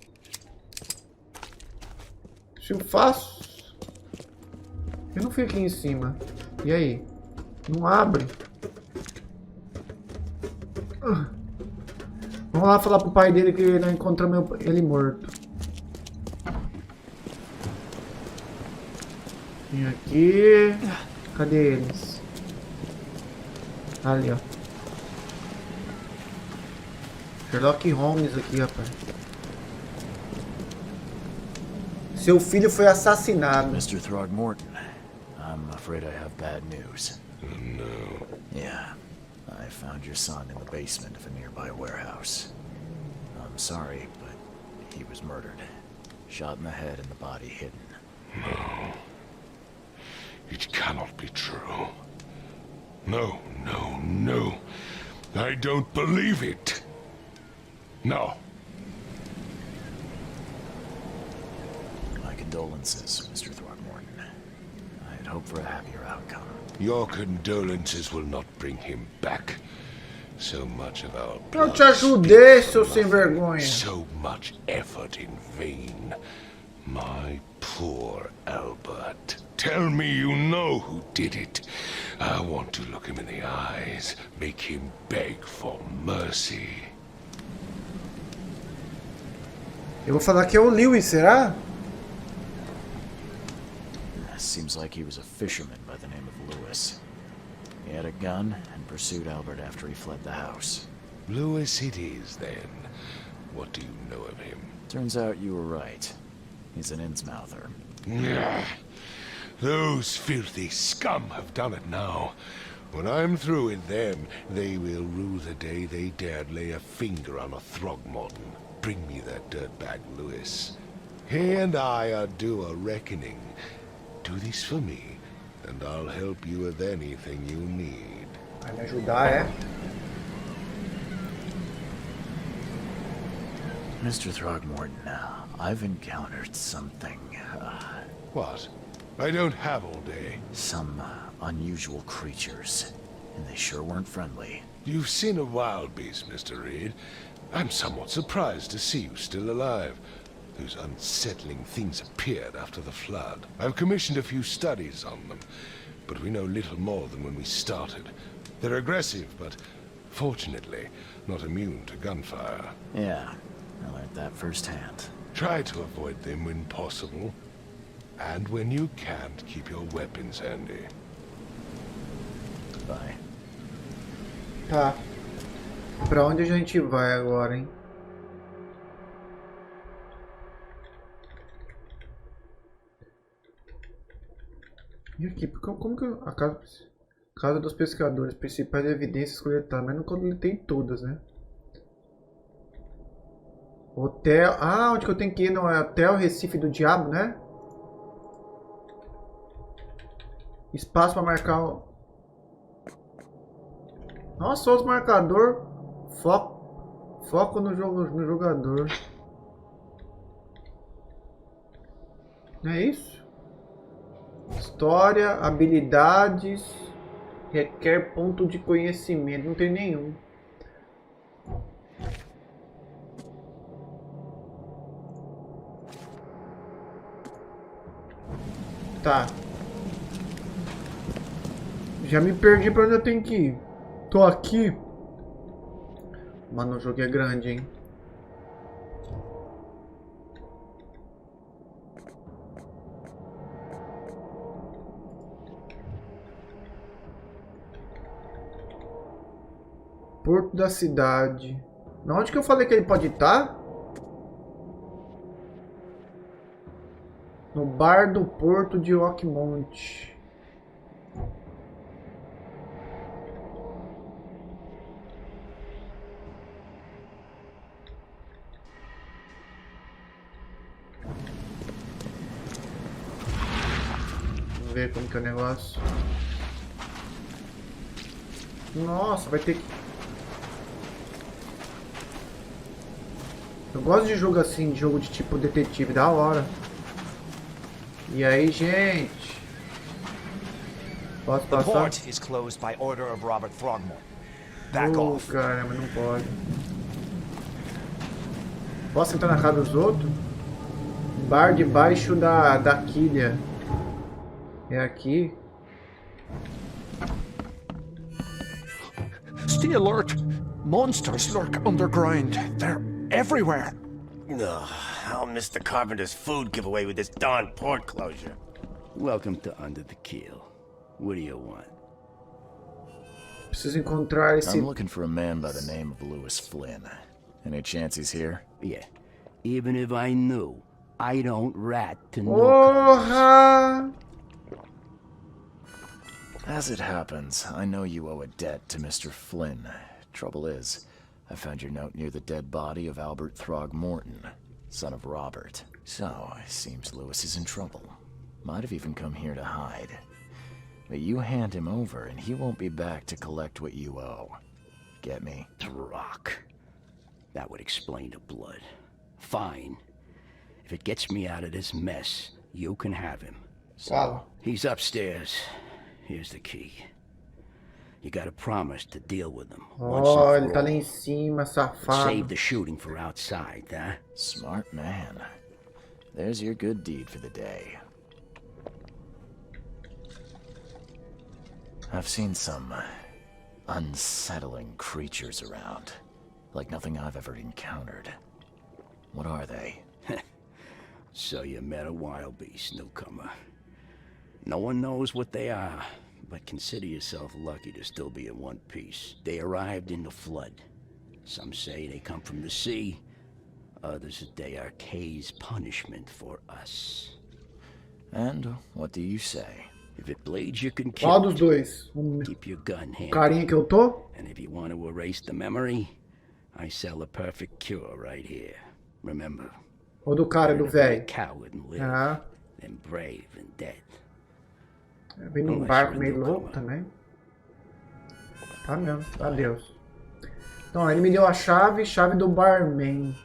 Se eu faço... Eu não fui aqui em cima. E aí? Não abre? Vamos lá falar pro pai dele que nós encontramos ele morto. Vem aqui. Cadê eles? Ali, ó. Sherlock Holmes aqui, rapaz. Seu filho foi assassinado. Mr. Throgmorton, I'm afraid I have bad news. Oh, no. Yeah, I found your son in the basement of a nearby warehouse. I'm sorry, but he was murdered. Shot in the head and the body hidden. No. It cannot be true. No, no, no. I don't believe it. No. My condolences, Mr. Throgmorton. I had hoped for a happier outcome. Your condolences will not bring him back. So much of our Eu blood te ajudei, seu sem vergonha. so much effort in vain. My poor Albert. Tell me you know who did it. I want to look him in the eyes, make him beg for mercy. Eu vou falar que é o Lewis, será? Seems like he was a fisherman by the name of Lewis. He had a gun and pursued Albert after he fled the house. Lewis it is, then. What do you know of him? Turns out you were right. He's an Innsmouther. Those filthy scum have done it now. When I'm through with them, they will rue the day they dared lay a finger on a Throgmorton. Bring me that dirtbag, Lewis. He and I are due a reckoning. Do this for me, and I'll help you with anything you need. Vai me ajudar, é? Mr. Throgmorton, I've encountered something, What? I don't have all day. some unusual creatures, and they sure weren't friendly. You've seen a wild beast, Mr. Reed. I'm somewhat surprised to see you still alive. Those unsettling things appeared after the flood. I've commissioned a few studies on them, but we know little more than when we started. They're aggressive, but fortunately not immune to gunfire. Yeah, I learned that firsthand. Try to avoid them when possible. And when you can't, keep your weapons handy. Bye. Tá. Pra onde a gente vai agora, hein? E aqui, como que a casa dos pescadores, principais evidências coletadas, mas não coletei todas, né? Hotel, onde que eu tenho que ir? Não, é Hotel Recife do Diabo, né? Espaço para marcar o... Nossa, só os marcador. Foco no jogador. Não é isso? História, habilidades, requer ponto de conhecimento. Não tem nenhum. Tá. Já me perdi pra onde eu tenho que ir. Tô aqui. Mano, o jogo é grande, hein? Porto da cidade. Onde que eu falei que ele pode estar? No bar do Porto de Oakmont. Vamos ver como que é o negócio. Nossa, vai ter que... Eu gosto de jogo assim, de jogo de tipo detetive, da hora. E aí, gente? Posso passar? The port is closed by order of Robert Throgmorton. Back off. Caramba, não pode. Posso entrar na casa dos outros? Bar debaixo da quilha. É aqui. Stay alert. Monsters lurk underground. They're everywhere. Ugh, I'll miss the carpenter's food giveaway with this darn port closure. Welcome to Under the Keel. What do you want? Preciso encontrar esse... I'm looking for a man by the name of Lewis Flynn. Any chance he's here? Yeah. Even if I knew, I don't rat to no Porra! As it happens, I know you owe a debt to Mr. Flynn. Trouble is, I found your note near the dead body of Albert Throgmorton, son of Robert. So, it seems Lewis is in trouble. Might have even come here to hide. But you hand him over and he won't be back to collect what you owe. Get me? rock. That would explain the blood. Fine. If it gets me out of this mess, you can have him. Fala. He's upstairs. Here's the key. You gotta promise to deal with him once Oh, and ele for tá all. lá em cima, safado. Save the shooting for outside, huh? Smart man. There's your good deed for the day. I've seen some unsettling creatures around. Like nothing I've ever encountered. What are they? So you met a wild beast, newcomer. No one knows what they are, but consider yourself lucky to still be in one piece. They arrived in the flood. Some say they come from the sea. Others that they are Kay's punishment for us. And what do you say? If it bleeds, you can Qual kill dos it. dois? Keep your gun handy. Carinha que eu tô? And if you want to erase the memory, I sell a perfect cure right here. Remember, Ou do cara, do better be a velho? coward and live Ah, than brave and dead. vem num barco meio louco também. Tá mesmo, adeus. Então, ele me deu a chave do barman.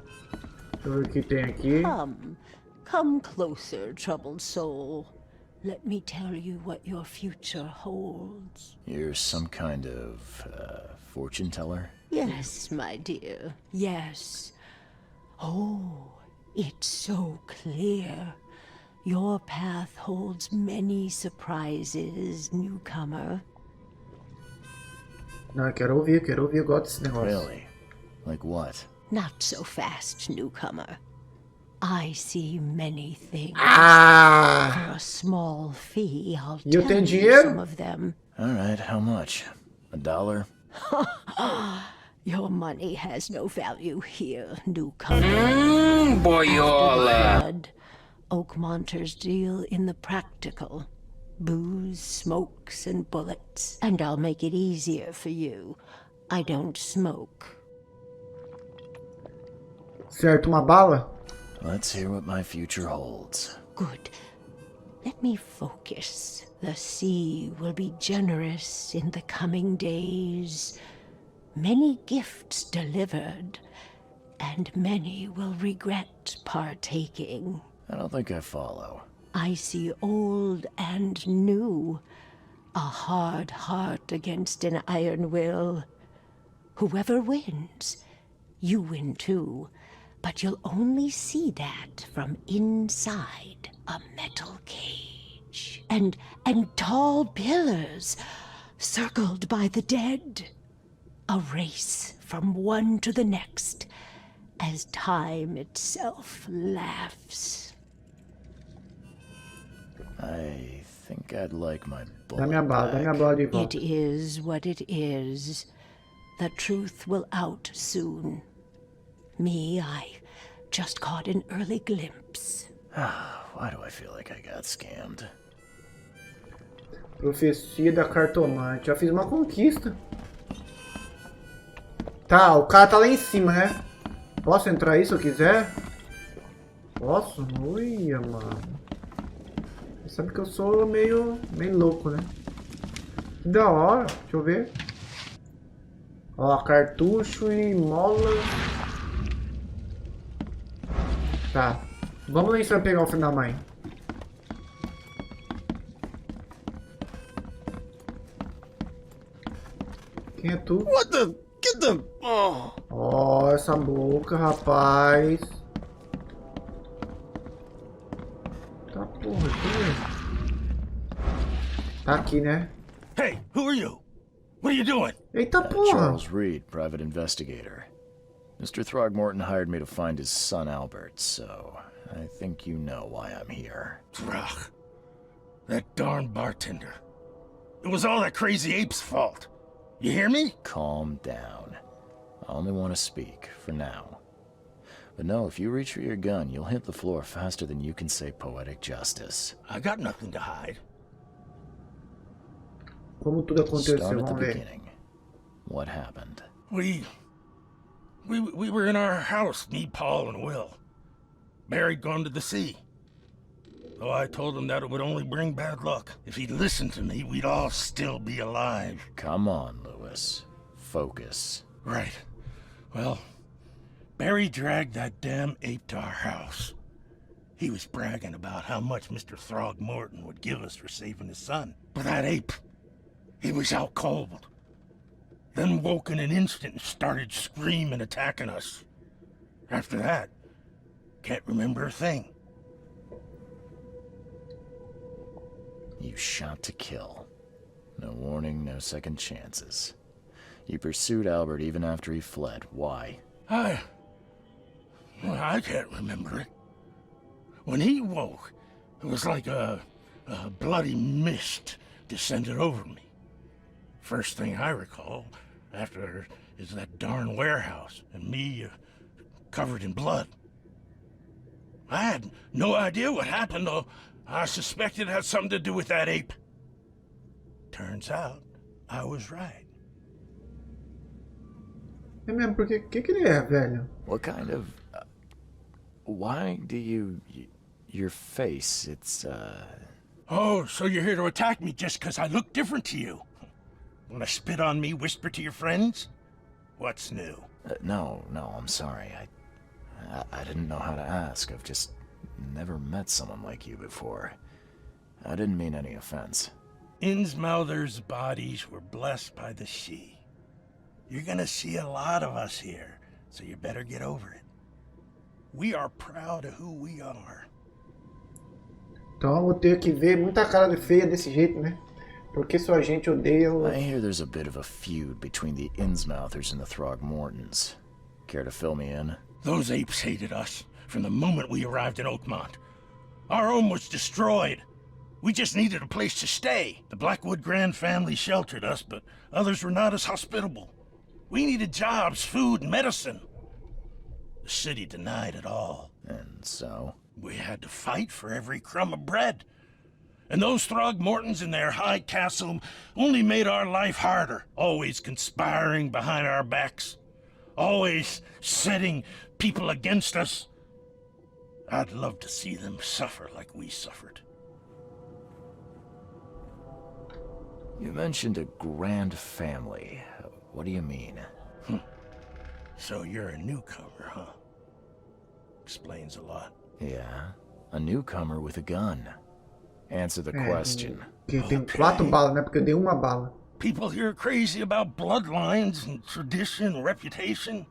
Deixa eu ver o que tem aqui. Come closer, troubled soul. Let me tell you what your future holds. You're some kind of, fortune teller? Yes, my dear, yes. Oh, it's so clear. Your path holds many surprises, newcomer. Não, eu quero ouvir, eu gosto desse negócio. Really? Like what? Not so fast, newcomer. I see many things. Ah! For a small fee, I'll You tell tenho you dinheiro? some of them. Alright, how much? $1? Your money has no value here, newcomer. Boyola! Blood. Oakmonters deal in the practical. Booze, smokes, and bullets. And I'll make it easier for you. I don't smoke. Certo, uma bala? Let's hear what my future holds. Good. Let me focus. The sea will be generous in the coming days. Many gifts delivered, and many will regret partaking. I don't think I follow. I see old and new. A hard heart against an iron will. Whoever wins, you win too. But you'll only see that from inside a metal cage. And tall pillars circled by the dead. A race from one to the next as time itself laughs. I think I'd like my bullet Dá minha bala de volta. It is what it is. The truth will out soon. Me, I just caught an early glimpse. Why do I feel like I got scammed? Profecia da cartomante. Já fiz uma conquista. Tá, o cara tá lá em cima, né? Posso entrar aí se eu quiser? Posso? Uia, mano. Você sabe que eu sou meio louco, né? Que da hora. Deixa eu ver. Ó, cartucho e mola. Tá. Vamos lá em cima pegar o filho da mãe. Quem é tu? What the? Get the... Oh. Ó, essa boca, rapaz. Tá porra, tá aqui, né? Hey, who are you? What are you doing? Eita porra. Charles Reed, private investigator. Mr. Throgmorton hired me to find his son Albert, so I think you know why I'm here. Throg. That darn bartender. It was all that crazy ape's fault. You hear me? Calm down. I only want to speak, for now. But no, if you reach for your gun, you'll hit the floor faster than you can say poetic justice. I got nothing to hide. Como tudo aconteceu, Start at the vamos ver. beginning. What happened? We were in our house, me, Paul, and Will. Barry'd gone to the sea. So I told him that it would only bring bad luck. If he'd listened to me, we'd all still be alive. Come on, Lewis. Focus. Right. Well, Barry dragged that damn ape to our house. He was bragging about how much Mr. Throgmorton would give us for saving his son. But that ape, he was out cold. Then woke in an instant and started screaming, attacking us. After that, can't remember a thing. You shot to kill. No warning, no second chances. You pursued Albert even after he fled. Why? I can't remember it. When he woke, it was like a bloody mist descended over me. First thing I recall after is that darn warehouse and me covered in blood. I had no idea what happened, though. I suspected it had something to do with that ape. Turns out, I was right. É mesmo, porque que ele é, velho? What kind of... why do you... your face, it's, Oh, so you're here to attack me just because I look different to you? Wanna spit on me, whisper to your friends? What's new? No, I'm sorry. I didn't know how to ask. I've just never met someone like you before. I didn't mean any offense. Innsmouther's bodies were blessed by the sea. You're gonna see a lot of us here, so you better get over it. We are proud of who we are. Então eu vou ter que ver muita cara de feia desse jeito, né? Porque sua gente odeia o... I hear there's a bit of a feud between the Innsmouthers and the Throgmortons. Care to fill me in? Those apes hated us from the moment we arrived in Oakmont. Our home was destroyed. We just needed a place to stay. The Blackwood Grand family sheltered us, but others were not as hospitable. We needed jobs, food, and medicine. The city denied it all. And so? We had to fight for every crumb of bread. And those Throgmortons in their high castle only made our life harder, always conspiring behind our backs, always setting people against us. I'd love to see them suffer like we suffered. You mentioned a grand family. What do you mean? So you're a newcomer, huh? Explains a lot. Yeah, a newcomer with a gun. Answer the question. Que tem 4 balas, né? Porque eu dei uma bala. People here are crazy about bloodlines and tradition and reputation.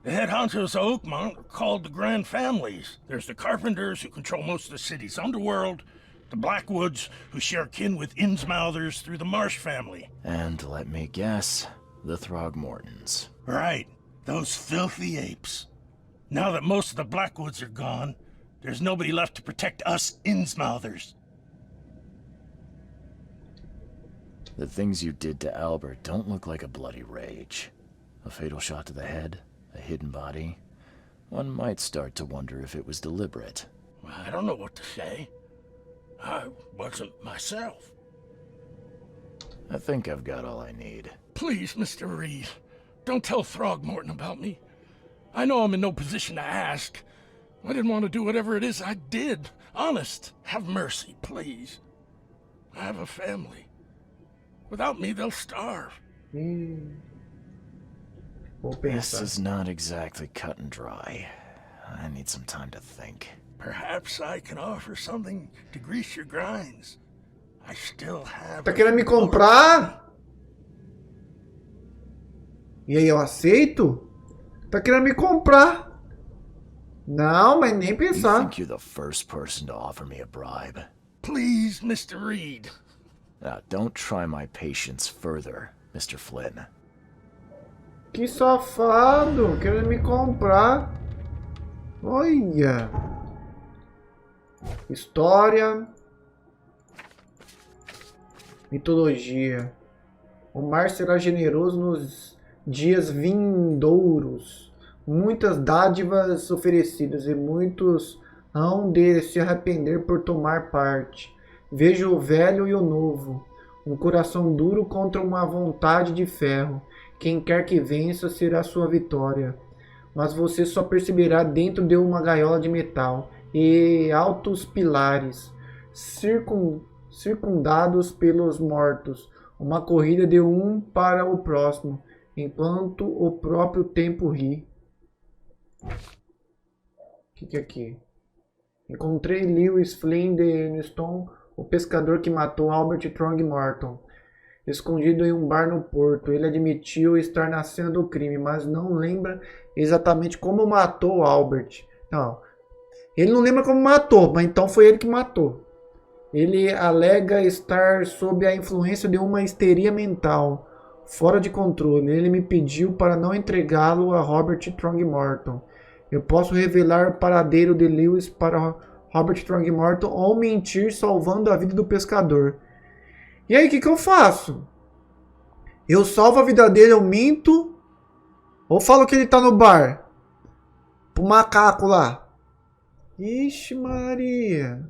The head honchos of Oakmont are called the Grand Families. There's the Carpenters, who control most of the city's underworld, the Blackwoods, who share kin with Innsmouthers through the Marsh family. And let me guess, the Throgmortons. Right, those filthy apes. Now that most of the Blackwoods are gone, there's nobody left to protect us Innsmouthers. The things you did to Albert don't look like a bloody rage. A fatal shot to the head, a hidden body. One might start to wonder if it was deliberate. I don't know what to say. I wasn't myself. I think I've got all I need. Please, Mr. Reed, don't tell Throgmorton about me. I know I'm in no position to ask. I didn't want to do whatever it is I did. Honest, have mercy, please. I have a family. Without me, they'll starve. This is not exactly cut and dry. I need some time to think. Perhaps I can offer something to grease your grinds. I still have... Tá querendo me comprar? E aí, eu aceito? Tá querendo me comprar? Não, mas nem pensar. You think you're the first person to offer me a bribe? Please, Mr. Reed. Now, don't try my patience further, Mr. Flynn. Que safado, querendo me comprar. Olha. História. Mitologia. O mar será generoso nos dias vindouros. Muitas dádivas oferecidas e muitos hão de se arrepender por tomar parte. Vejo o velho e o novo. Um coração duro contra uma vontade de ferro. Quem quer que vença será sua vitória. Mas você só perceberá dentro de uma gaiola de metal e altos pilares, circundados pelos mortos. Uma corrida de um para o próximo, enquanto o próprio tempo ri. O que é aqui? Encontrei Lewis Flynn de Earnston, o pescador que matou Albert Throgmorton, escondido em um bar no porto. Ele admitiu estar na cena do crime, mas não lembra exatamente como matou Albert. Não, ele não lembra como matou, mas então foi ele que matou. Ele alega estar sob a influência de uma histeria mental, fora de controle. Ele me pediu para não entregá-lo a Robert Throgmorton. Eu posso revelar o paradeiro de Lewis para Robert Throgmorton ou mentir salvando a vida do pescador. E aí, o que eu faço? Eu salvo a vida dele, eu minto? Ou falo que ele tá no bar? Pro macaco lá. Ixi, Maria.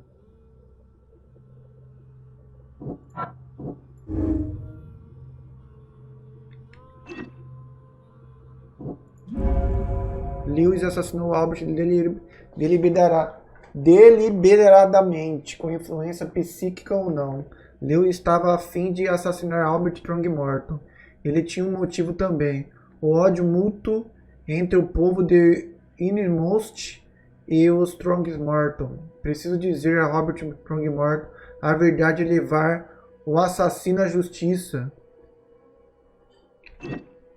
Lewis assassinou Albert deliberadamente, com influência psíquica ou não. Lewis estava a fim de assassinar Albert Throgmorton. Ele tinha um motivo também: o ódio mútuo entre o povo de Innermost e os Throgmorton. Preciso dizer a Robert Throgmorton a verdade e levar o assassino à justiça.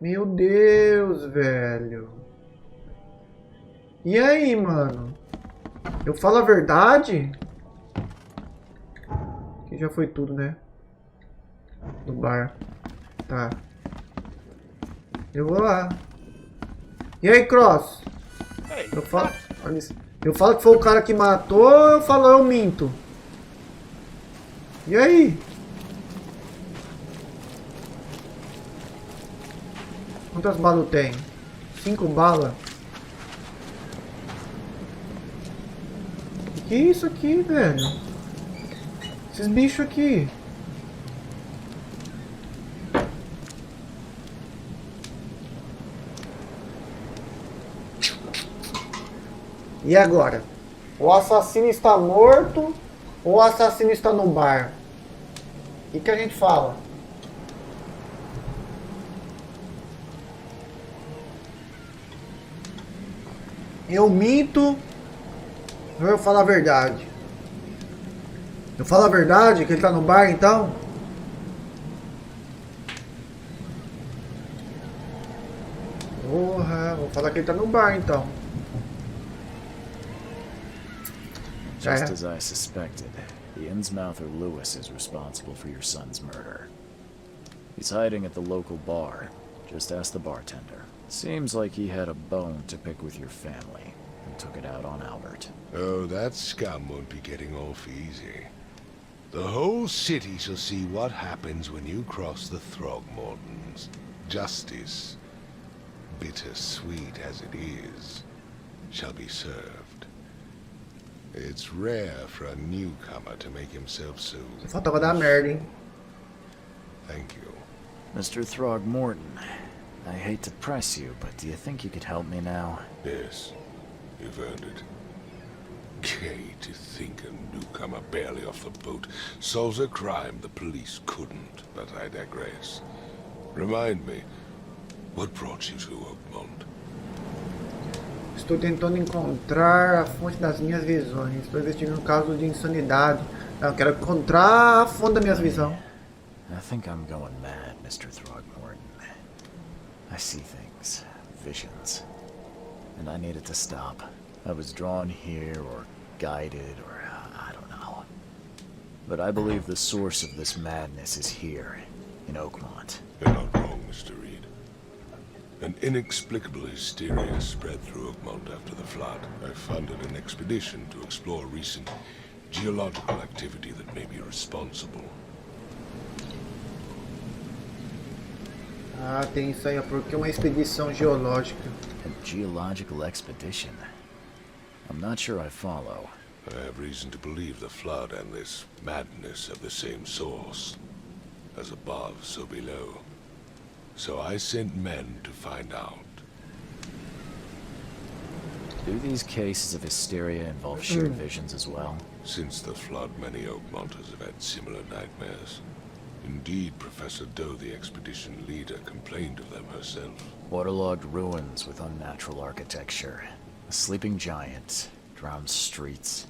Meu Deus, velho. E aí, mano? Eu falo a verdade? Que já foi tudo, né? Do bar. Tá. Eu vou lá. E aí, Cross? Eu falo que foi o cara que matou ou eu falo eu minto? E aí? Quantas balas tem? 5 balas? Que é isso aqui, velho? Esses bichos aqui. E agora? O assassino está morto ou o assassino está no bar? O que a gente fala? Eu minto ou eu falo a verdade? Eu falo a verdade, que ele tá no bar então? Porra, vou falar que ele tá no bar então. Just as I suspected, the Innsmouther Lewis is responsible for your son's murder. He's hiding at the local bar. Just ask the bartender. Seems like he had a bone to pick with your family and took it out on Albert. Oh, that scum won't be getting off easy. The whole city shall see what happens when you cross the Throgmortons. Justice, bittersweet as it is, shall be served. It's rare for a newcomer to make himself so... Faltava dar merda, hein? Thank you. Mr. Throgmorton, I hate to press you, but do you think you could help me now? Yes, you've earned it. Gay to think a newcomer barely off the boat solves a crime the police couldn't, but I digress. Remind me, what brought you to Oakmont? Estou tentando encontrar a fonte das minhas visões. Estou investigando um caso de insanidade. Eu quero encontrar a fonte das minhas visões. I think I'm going mad, Mr. Throgmorton. I see things, visions, and I needed to stop. I was drawn here, or guided, or I don't know. But I believe the source of this madness is here, in Oakmont. You're not wrong, Mr. Reed. An inexplicable hysteria spread through Oakmont after the flood. I funded an expedition to explore recent geological activity that may be responsible. Ah, tem isso aí, porque uma expedição geológica. A geological expedition? I'm not sure I follow. I have reason to believe the flood and this madness have the same source. As above, so below. So I sent men to find out. Do these cases of hysteria involve shared visions as well? Since the flood, many Oakmonters have had similar nightmares. Indeed, Professor Doe, the expedition leader, complained of them herself. Waterlogged ruins with unnatural architecture. A sleeping giant, drowned streets,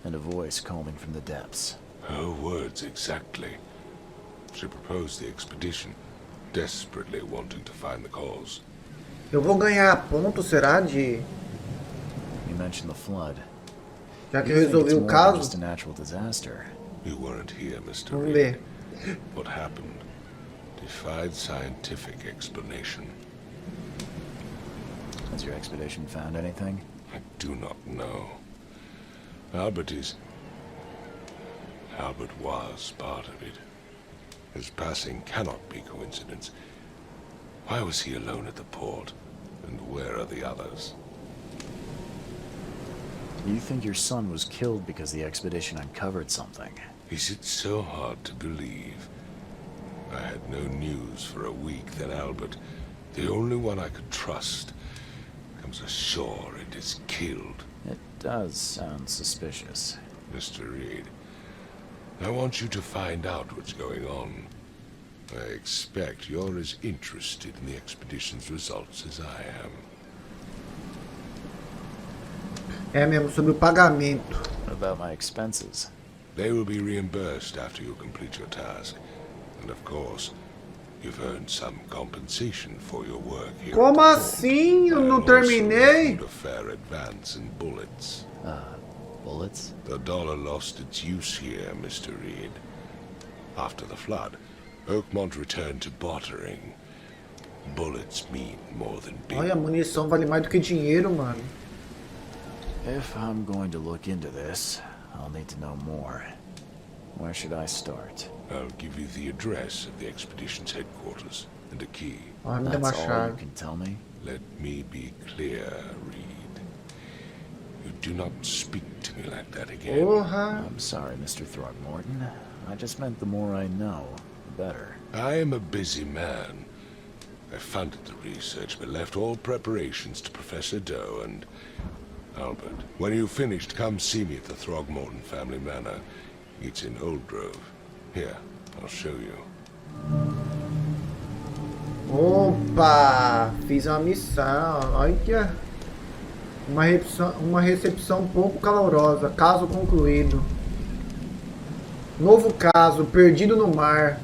and a voice calling from the depths. Her words exactly. She proposed the expedition, desperately wanting to find the cause. Eu vou ganhar ponto, será, de... You mentioned the flood. Já que eu resolvi o caso. Just a natural disaster. You weren't here, Mr. Vamos Reed. ver. What happened defied scientific explanation. Has your expedition found anything? I do not know. Albert was part of it. His passing cannot be coincidence. Why was he alone at the port? And where are the others? You think your son was killed because the expedition uncovered something? Is it so hard to believe? I had no news for a week, then Albert, the only one I could trust, comes ashore and is killed. It does sound suspicious. Mr. Reed, I want you to find out what's going on. I expect you're as interested in the expedition's results as I am. É mesmo, sobre o pagamento. What about my expenses? They will be reimbursed after you complete your task. And of course, you've earned some compensation for your work here. Como assim? Eu não terminei? A fair advance in bullets. Bullets? The dollar lost its use here, Mr. Reed. After the flood, Oakmont returned to bartering. Bullets mean more than big. Olha, a munição vale mais do que dinheiro, mano. If I'm going to look into this, I'll need to know more. Where should I start? I'll give you the address of the expedition's headquarters and a key. That's all you can tell me? Let me be clear, Reed. You do not speak to me like that again. again. I'm sorry, Mr. Throgmorton. I just meant the more I know, the better. I am a busy man. I funded the research, but left all preparations to Professor Doe and Albert. When you've finished, come see me at the Throgmorton family manor. It's in Old Grove. Here, I'll show you. Opa! Fiz uma missão. Olha. Uma recepção pouco calorosa. Caso concluído. Novo caso. Perdido no mar.